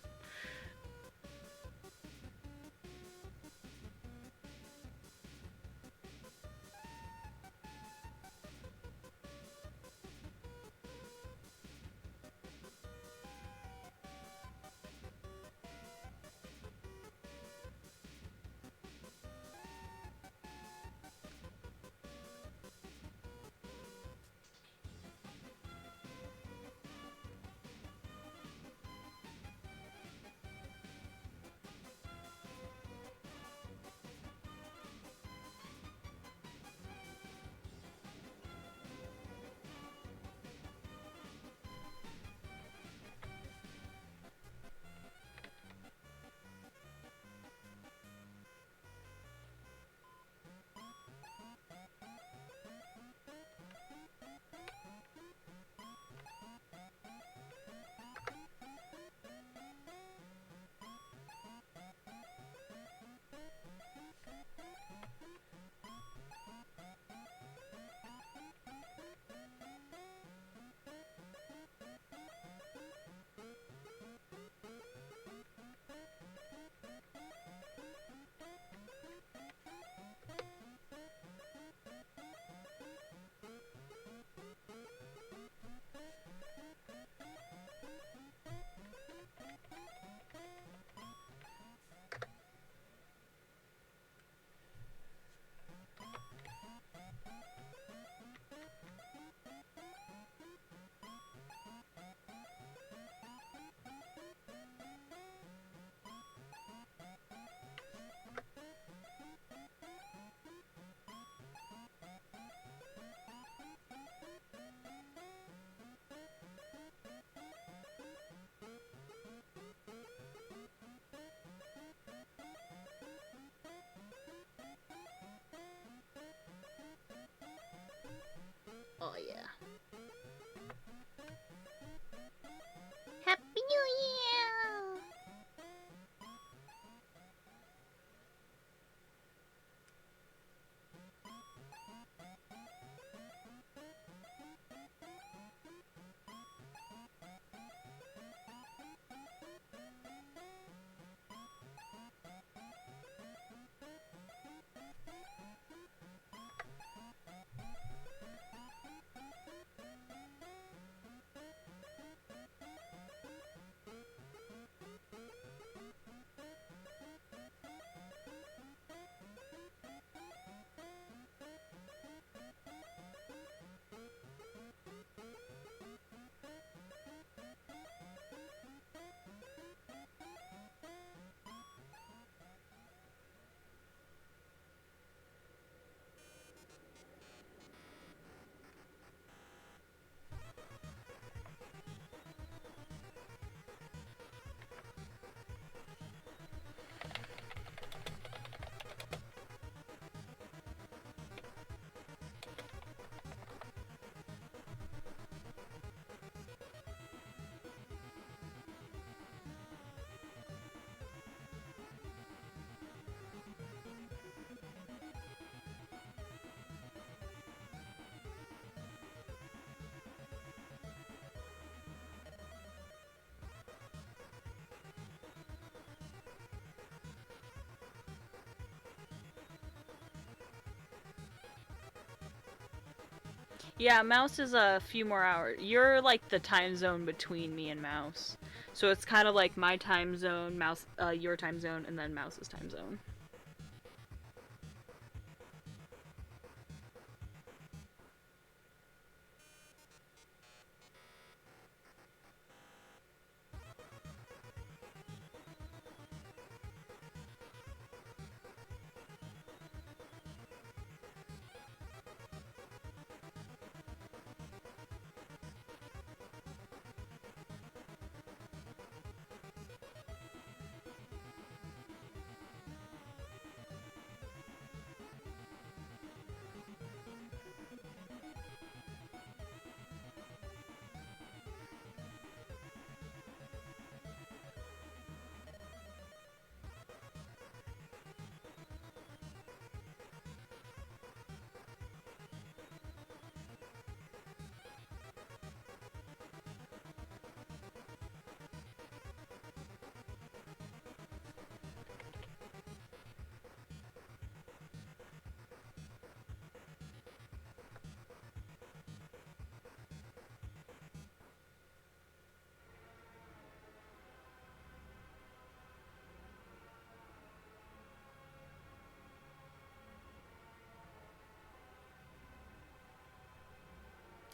Oh yeah. Happy New Year! Yeah, Mouse is a few more hours. You're like the time zone between me and Mouse. So it's kind of like my time zone, Mouse, your time zone, and then Mouse's time zone.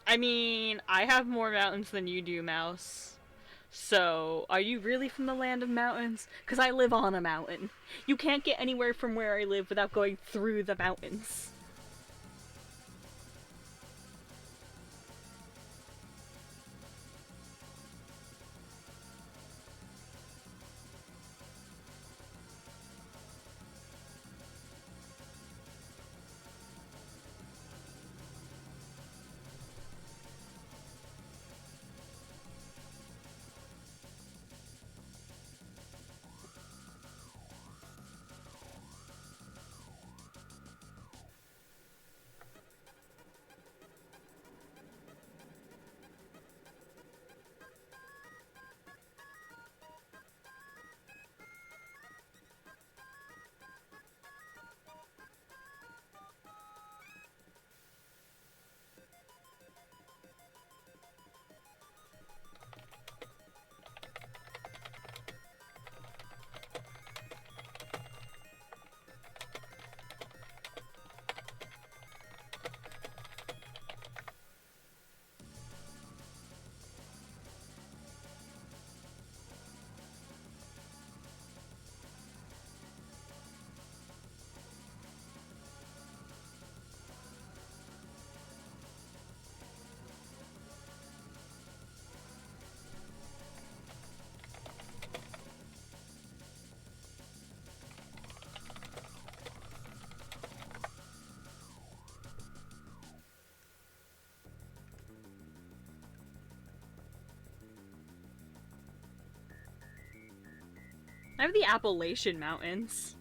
I mean, I have more mountains than you do, Mouse. So, are you really from the land of mountains? Because I live on a mountain. You can't get anywhere from where I live without going through the mountains. I have the Appalachian Mountains.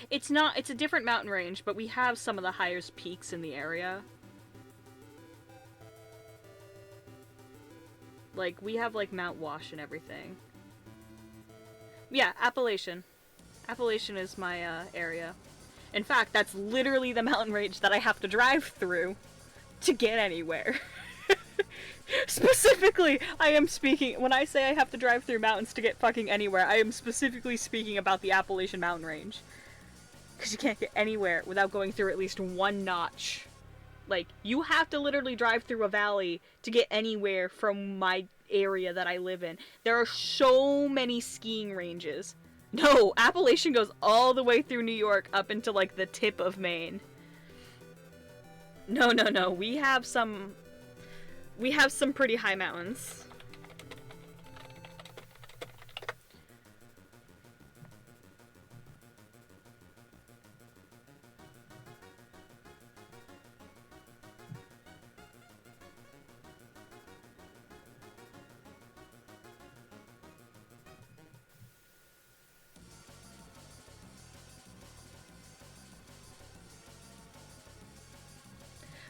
It's not, it's a different mountain range, but we have some of the highest peaks in the area. Like, we have, like, Mount Wash and everything. Yeah, Appalachian. Appalachian is my, area. In fact, that's literally the mountain range that I have to drive through to get anywhere. Specifically, I am speaking, when I say I have to drive through mountains to get fucking anywhere, I am specifically speaking about the Appalachian mountain range. Because you can't get anywhere without going through at least one notch. Like, you have to literally drive through a valley to get anywhere from my area that I live in. There are so many skiing ranges. No, Appalachian goes all the way through New York up into, like, the tip of Maine. No, no, no. We have some pretty high mountains.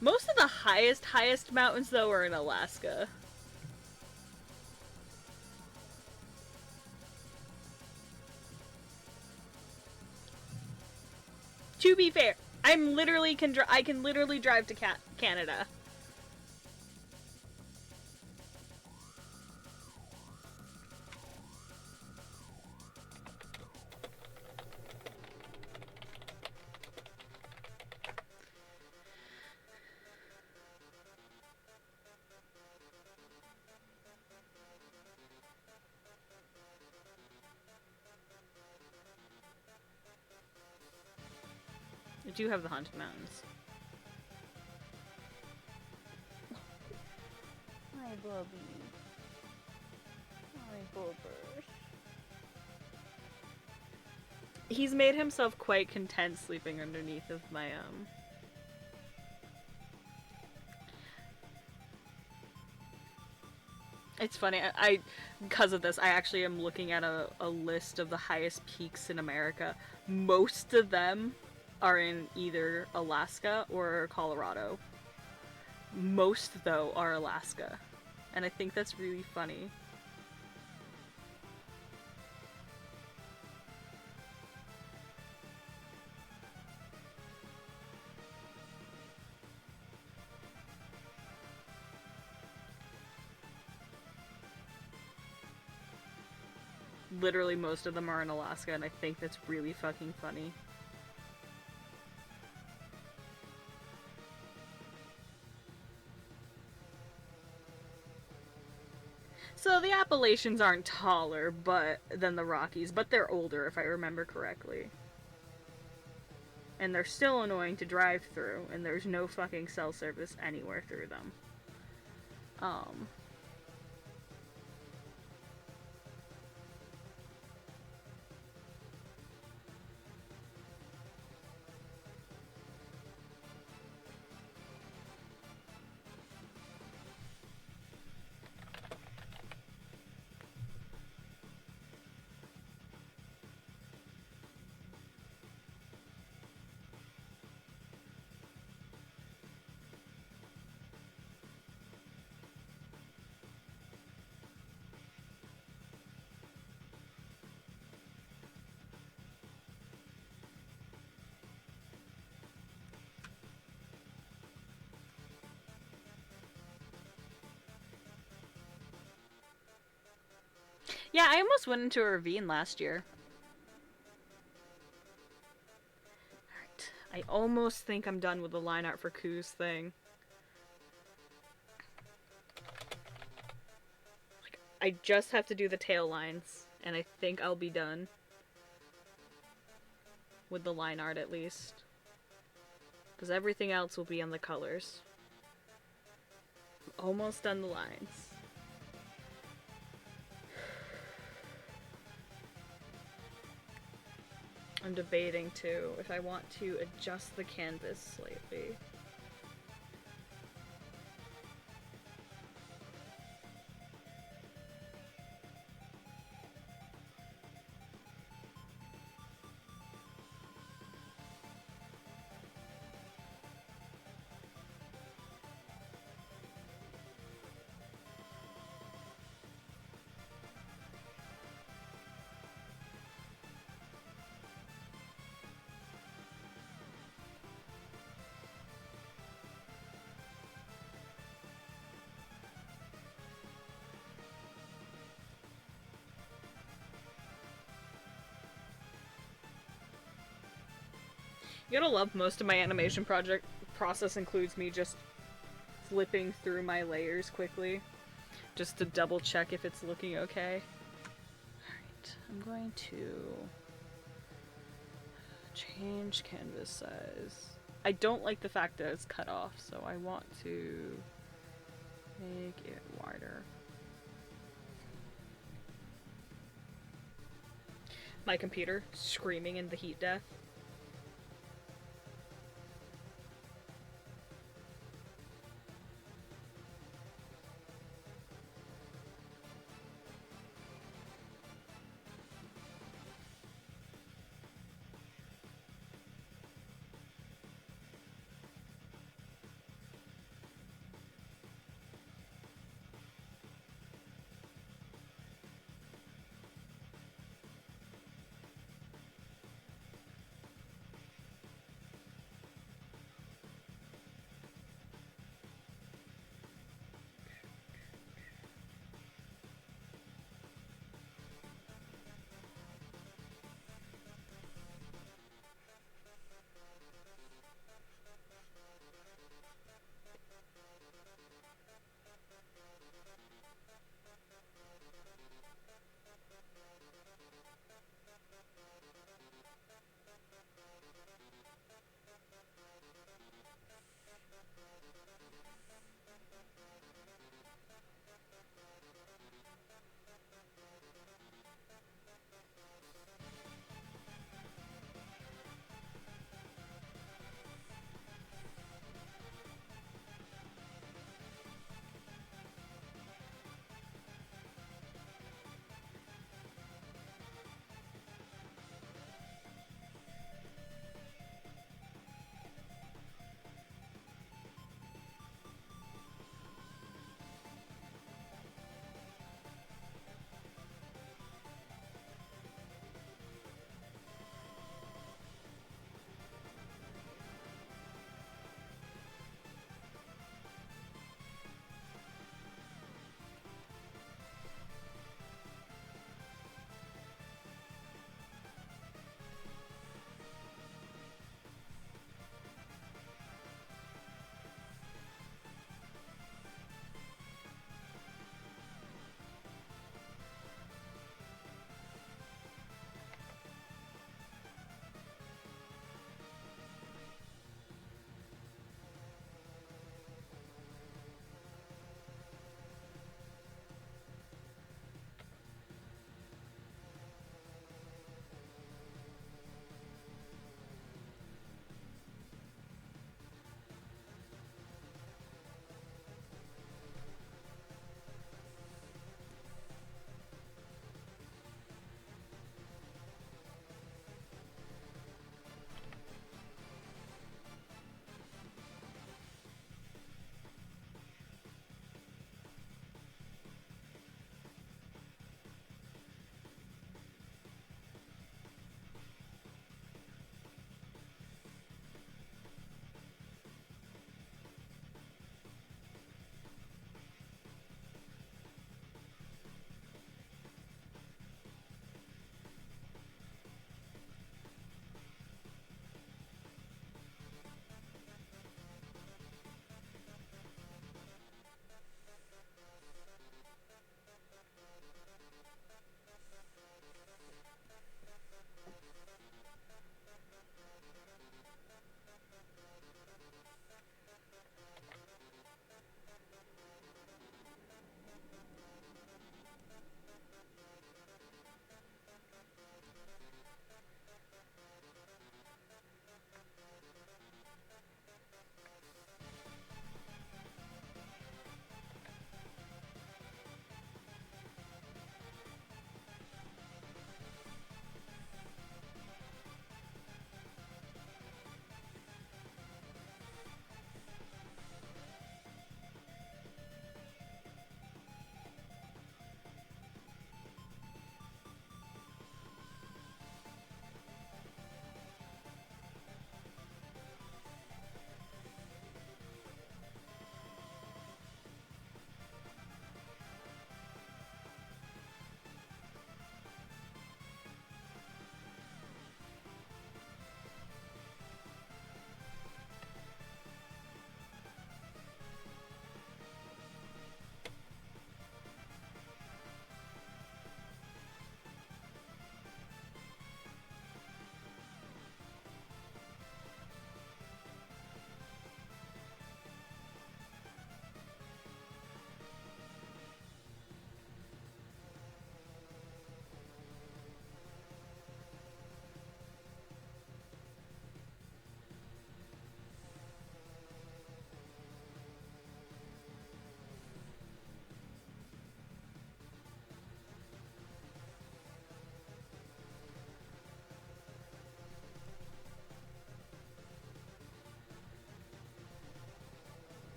Most of the highest mountains, though, are in Alaska. To be fair, I can literally drive to Canada. I do have the Haunted Mountains. Hi, Bubby. Hi, Bubber. He's made himself quite content sleeping underneath of my, It's funny, because of this, I actually am looking at a list of the highest peaks in America. Most of them are in either Alaska or Colorado. Most, though, are Alaska. And I think that's really funny. Literally most of them are in Alaska, and I think that's really fucking funny. So the Appalachians aren't taller than the Rockies, but they're older if I remember correctly. And they're still annoying to drive through, and there's no fucking cell service anywhere through them. Yeah, I almost went into a ravine last year. Alright, I almost think I'm done with the line art for Koo's thing. Like, I just have to do the tail lines, and I think I'll be done. With the line art, at least. Because everything else will be on the colors. I'm almost done the lines. I'm debating too if I want to adjust the canvas slightly. You gotta love most of my animation project process includes me just flipping through my layers quickly just to double check if it's looking okay. Alright, I'm going to change canvas size. I don't like the fact that it's cut off, so I want to make it wider. My computer screaming in the heat death.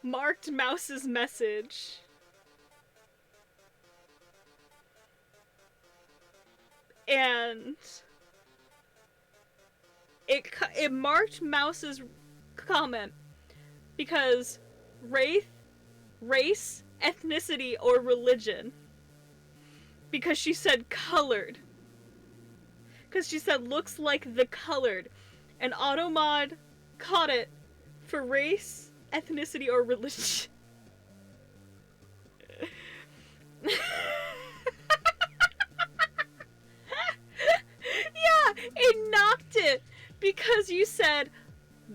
marked Mouse's message. And it marked Mouse's comment because race, ethnicity, or religion. Because she said colored. Because she said looks like the colored. And Automod caught it for race, ethnicity, or religion. Yeah, it knocked it because you said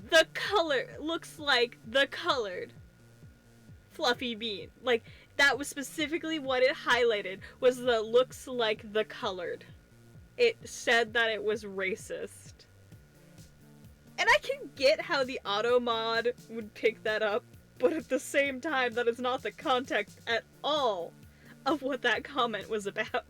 the color looks like the colored fluffy bean. Like, that was specifically what it highlighted, was the looks like the colored. It said that it was racist. And I can get how the auto mod would pick that up, but at the same time, that is not the context at all of what that comment was about.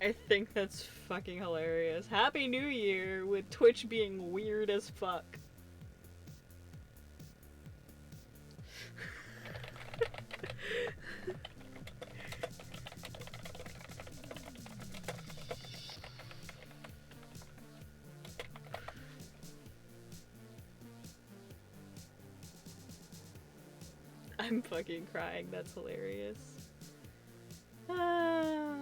I think that's fucking hilarious. Happy New Year with Twitch being weird as fuck. I'm fucking crying. That's hilarious. Ah.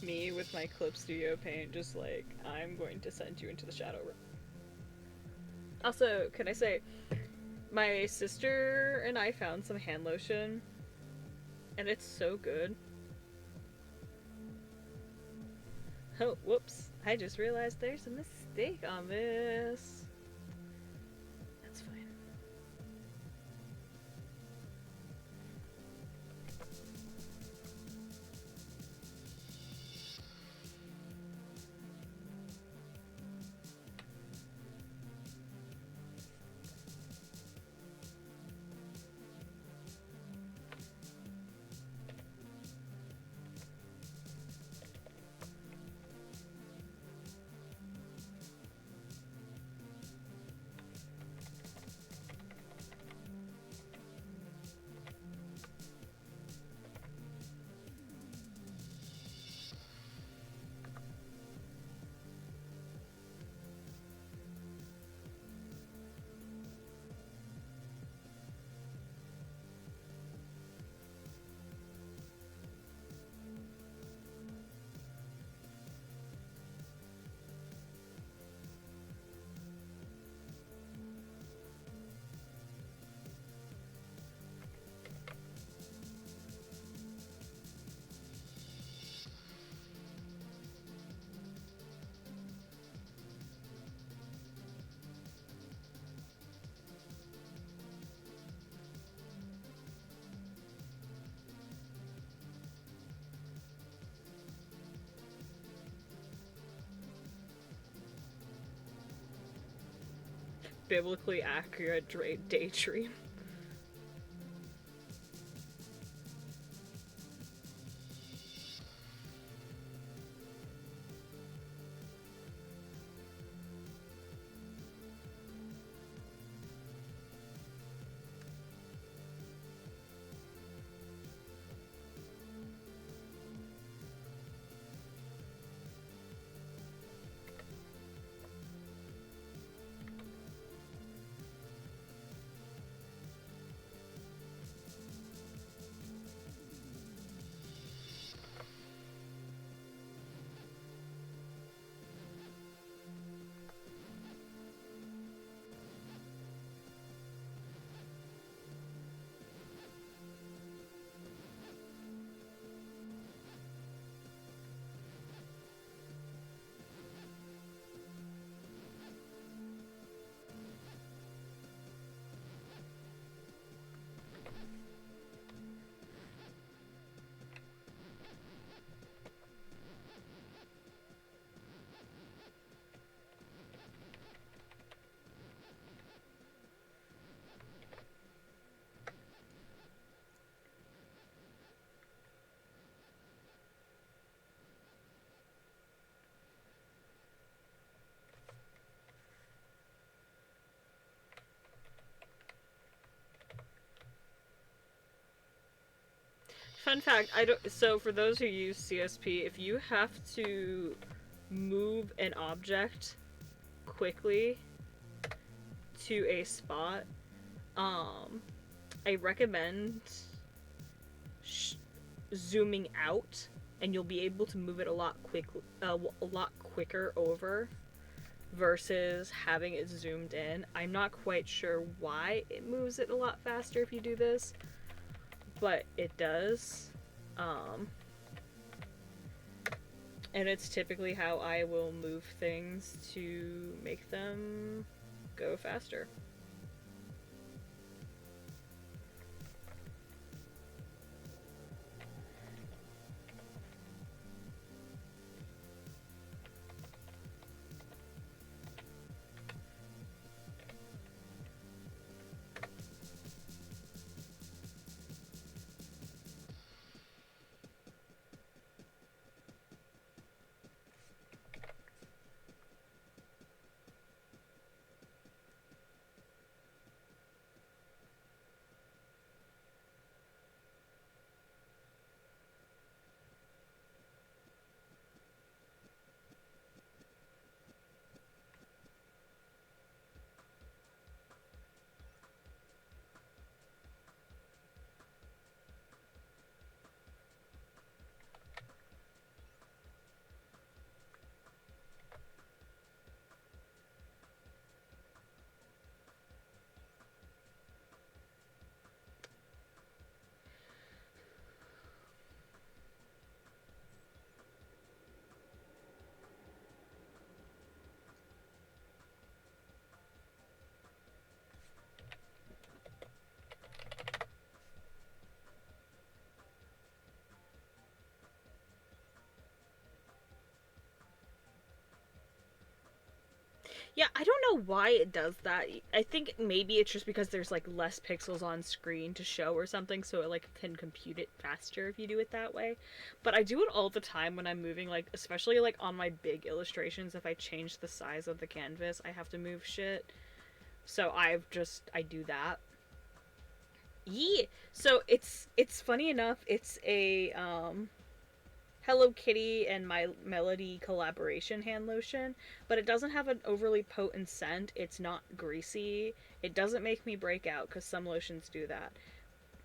Me with my Clip Studio paint, just like, I'm going to send you into the shadow room. Also, can I say, my sister and I found some hand lotion, and it's so good. Oh, whoops. I just realized there's a mistake on this. That's fine. biblically accurate daydream. Fun fact, so for those who use CSP, if you have to move an object quickly to a spot, I recommend zooming out, and you'll be able to move it a lot quicker over versus having it zoomed in. I'm not quite sure why it moves it a lot faster if you do this, but it does. And it's typically how I will move things to make them go faster. Yeah, I don't know why it does that. I think maybe it's just because there's like less pixels on screen to show or something, so it like can compute it faster if you do it that way. But I do it all the time when I'm moving, like especially like on my big illustrations. If I change the size of the canvas, I have to move shit. So I do that. Yeah. So it's funny enough. It's a Hello Kitty and My Melody collaboration hand lotion, but it doesn't have an overly potent scent. It's not greasy. It doesn't make me break out, because some lotions do that.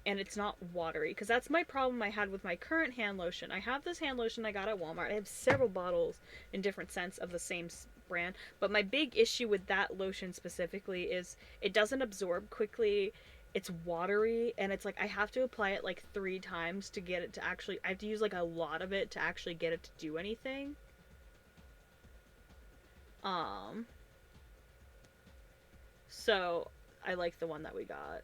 And it's not watery, because that's my problem I had with my current hand lotion. I have this hand lotion I got at Walmart. I have several bottles in different scents of the same brand, but my big issue with that lotion specifically is it doesn't absorb quickly. It's watery, and it's like I have to apply it like 3 times to get it to actually, I have to use like a lot of it to actually get it to do anything. So I like the one that we got.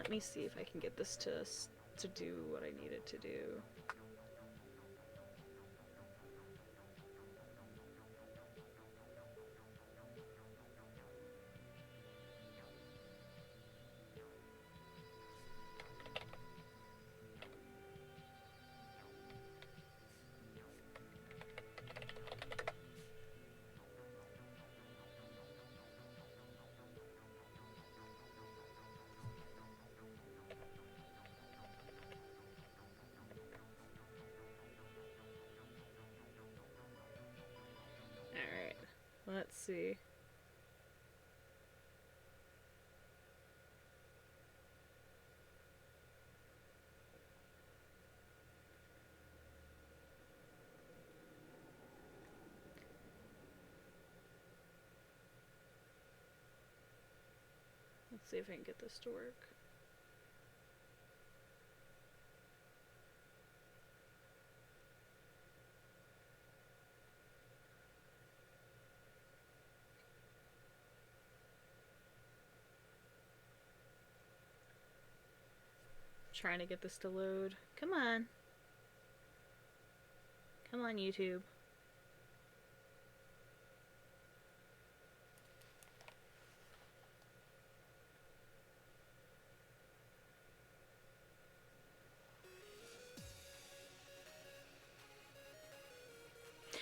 let me see if I can get this to do what I need it to do. Alright, let's see. Let's see if I can get this to work. Trying to get this to load. Come on. Come on, YouTube.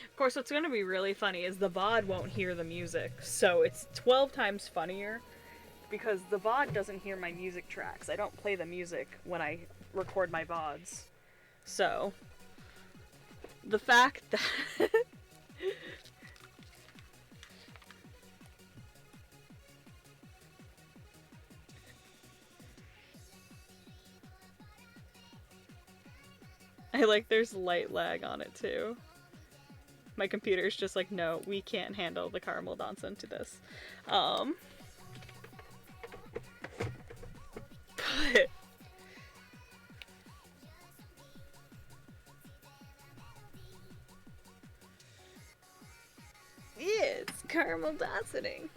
Of course, what's going to be really funny is the VOD won't hear the music, so it's 12 times funnier because the VOD doesn't hear my music tracks. I don't play the music when I record my VODs. So, the fact that... I like there's light lag on it too. My computer's just like, no, we can't handle the caramel dansen to this. But it's caramel dancening.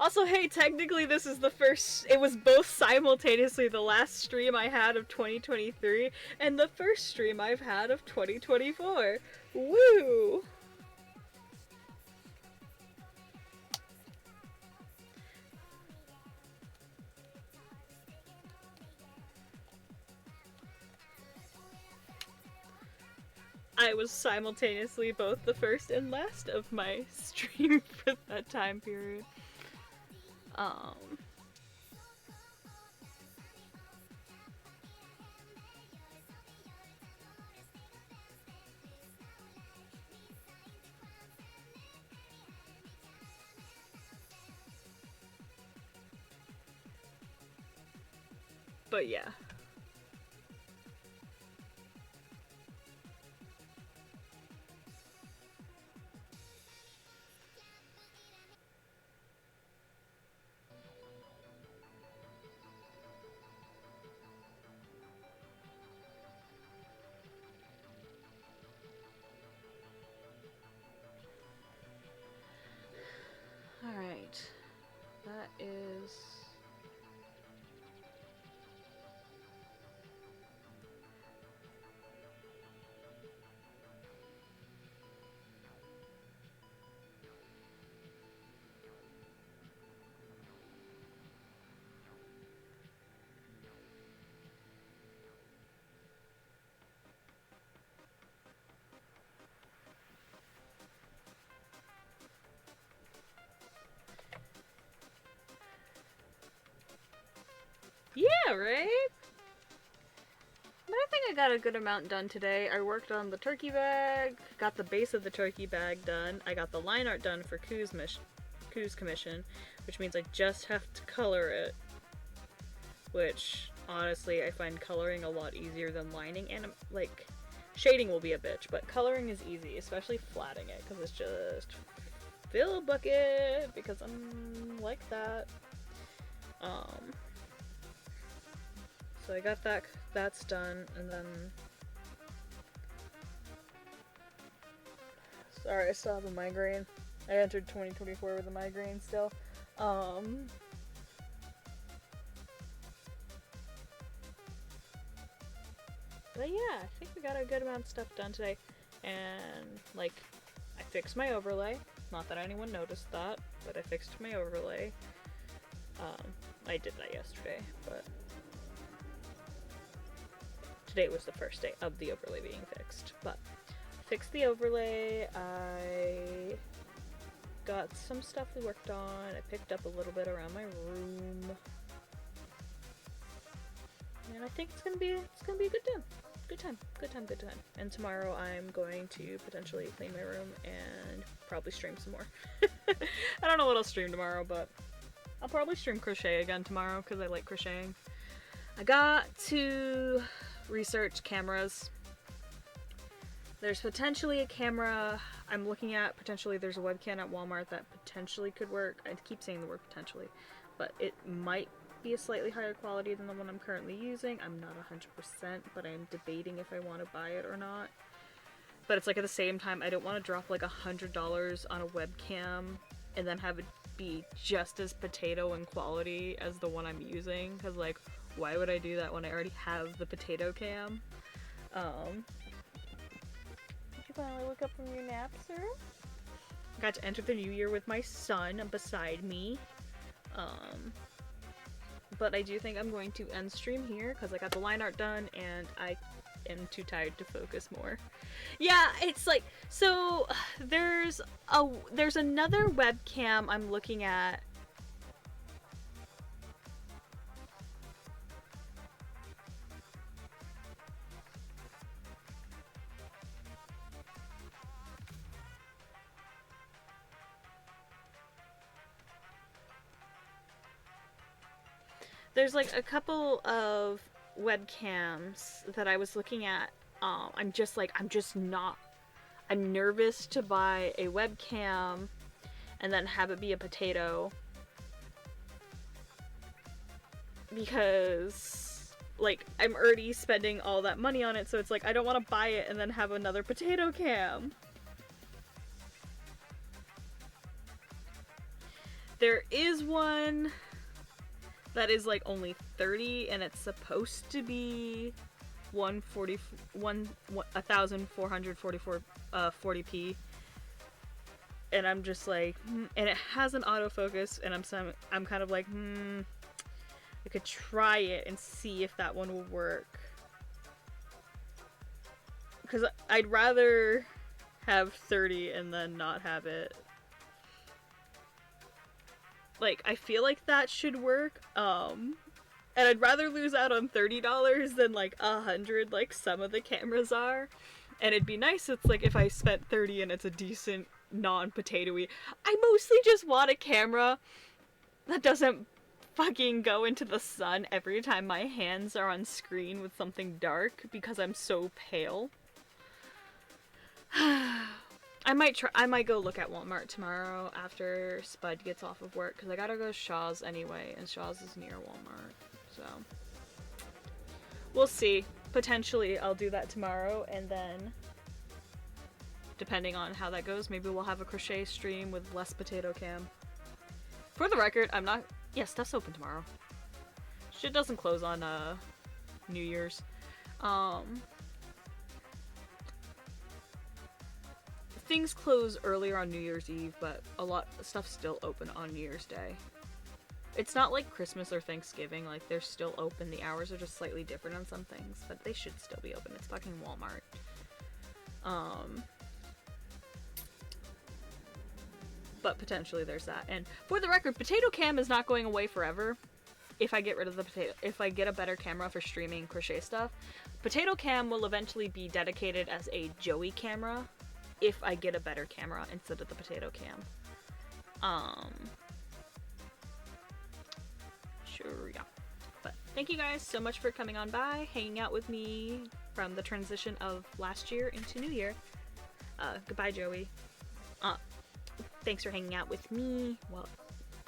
Also, hey, technically this is the first, it was both simultaneously the last stream I had of 2023 and the first stream I've had of 2024. Woo! I was simultaneously both the first and last of my stream for that time period. But yeah. Alright. That is... Yeah, right? But I think I got a good amount done today. I worked on the turkey bag, got the base of the turkey bag done, I got the line art done for Koo's commission, which means I just have to color it. Which, honestly, I find coloring a lot easier than lining, and, like, shading will be a bitch, but coloring is easy, especially flatting it, because it's just fill a bucket, because I'm like that. So I got that's done, and then Sorry, I still have a migraine. I entered 2024 with a migraine still. But yeah, I think we got a good amount of stuff done today. And, like, I fixed my overlay. Not that anyone noticed that, but I fixed my overlay. I did that yesterday, but today was the first day of the overlay being fixed. But fixed the overlay, I got some stuff we worked on, I picked up a little bit around my room. And I think it's gonna be a good time. Good time. And tomorrow I'm going to potentially clean my room and probably stream some more. I don't know what I'll stream tomorrow, but I'll probably stream crochet again tomorrow because I like crocheting. I got to research cameras. There's potentially a camera I'm looking at. Potentially there's a webcam at Walmart that potentially could work. I keep saying the word potentially, but it might be a slightly higher quality than the one I'm currently using. I'm not 100%, but I'm debating if I want to buy it or not. But it's like at the same time, I don't want to drop like $100 on a webcam and then have it be just as potato in quality as the one I'm using. Because like, why would I do that when I already have the potato cam? Did you finally wake up from your nap, sir? Got to enter the new year with my son beside me. But I do think I'm going to end stream here because I got the line art done and I am too tired to focus more. Yeah, it's like, so there's another webcam I'm looking at. There's like a couple of webcams that I was looking at. I'm nervous to buy a webcam and then have it be a potato. Because, like, I'm already spending all that money on it, so it's like, I don't want to buy it and then have another potato cam. There is one that is like only 30 and it's supposed to be 1444 40p, and I'm just like, and it has an autofocus, and I'm kind of like, I could try it and see if that one will work, because I'd rather have 30 and then not have it. Like, I feel like that should work, and I'd rather lose out on $30 than like $100 like some of the cameras are. And it'd be nice, it's like if I spent 30 and it's a decent non-potatoey. I mostly just want a camera that doesn't fucking go into the sun every time my hands are on screen with something dark because I'm so pale. I might go look at Walmart tomorrow after Spud gets off of work, because I gotta go to Shaw's anyway, and Shaw's is near Walmart, so we'll see. Potentially I'll do that tomorrow, and then depending on how that goes, maybe we'll have a crochet stream with less potato cam. For the record, stuff's open tomorrow. Shit doesn't close on New Year's. Things close earlier on New Year's Eve, but a lot of stuff's still open on New Year's Day. It's not like Christmas or Thanksgiving, like they're still open. The hours are just slightly different on some things, but they should still be open. It's fucking Walmart. But potentially there's that. And for the record, potato cam is not going away forever. If I get rid of the potato, if I get a better camera for streaming crochet stuff, potato cam will eventually be dedicated as a Joey camera. If I get a better camera instead of the potato cam. Sure, yeah. But thank you guys so much for coming on by, hanging out with me from the transition of last year into New Year. Goodbye, Joey. Thanks for hanging out with me while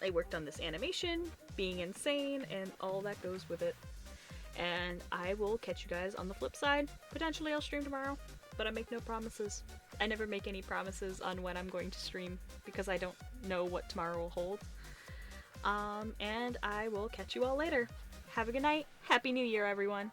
I worked on this animation, being insane, and all that goes with it. And I will catch you guys on the flip side. Potentially I'll stream tomorrow, but I make no promises. I never make any promises on when I'm going to stream because I don't know what tomorrow will hold. And I will catch you all later. Have a good night. Happy New Year, everyone.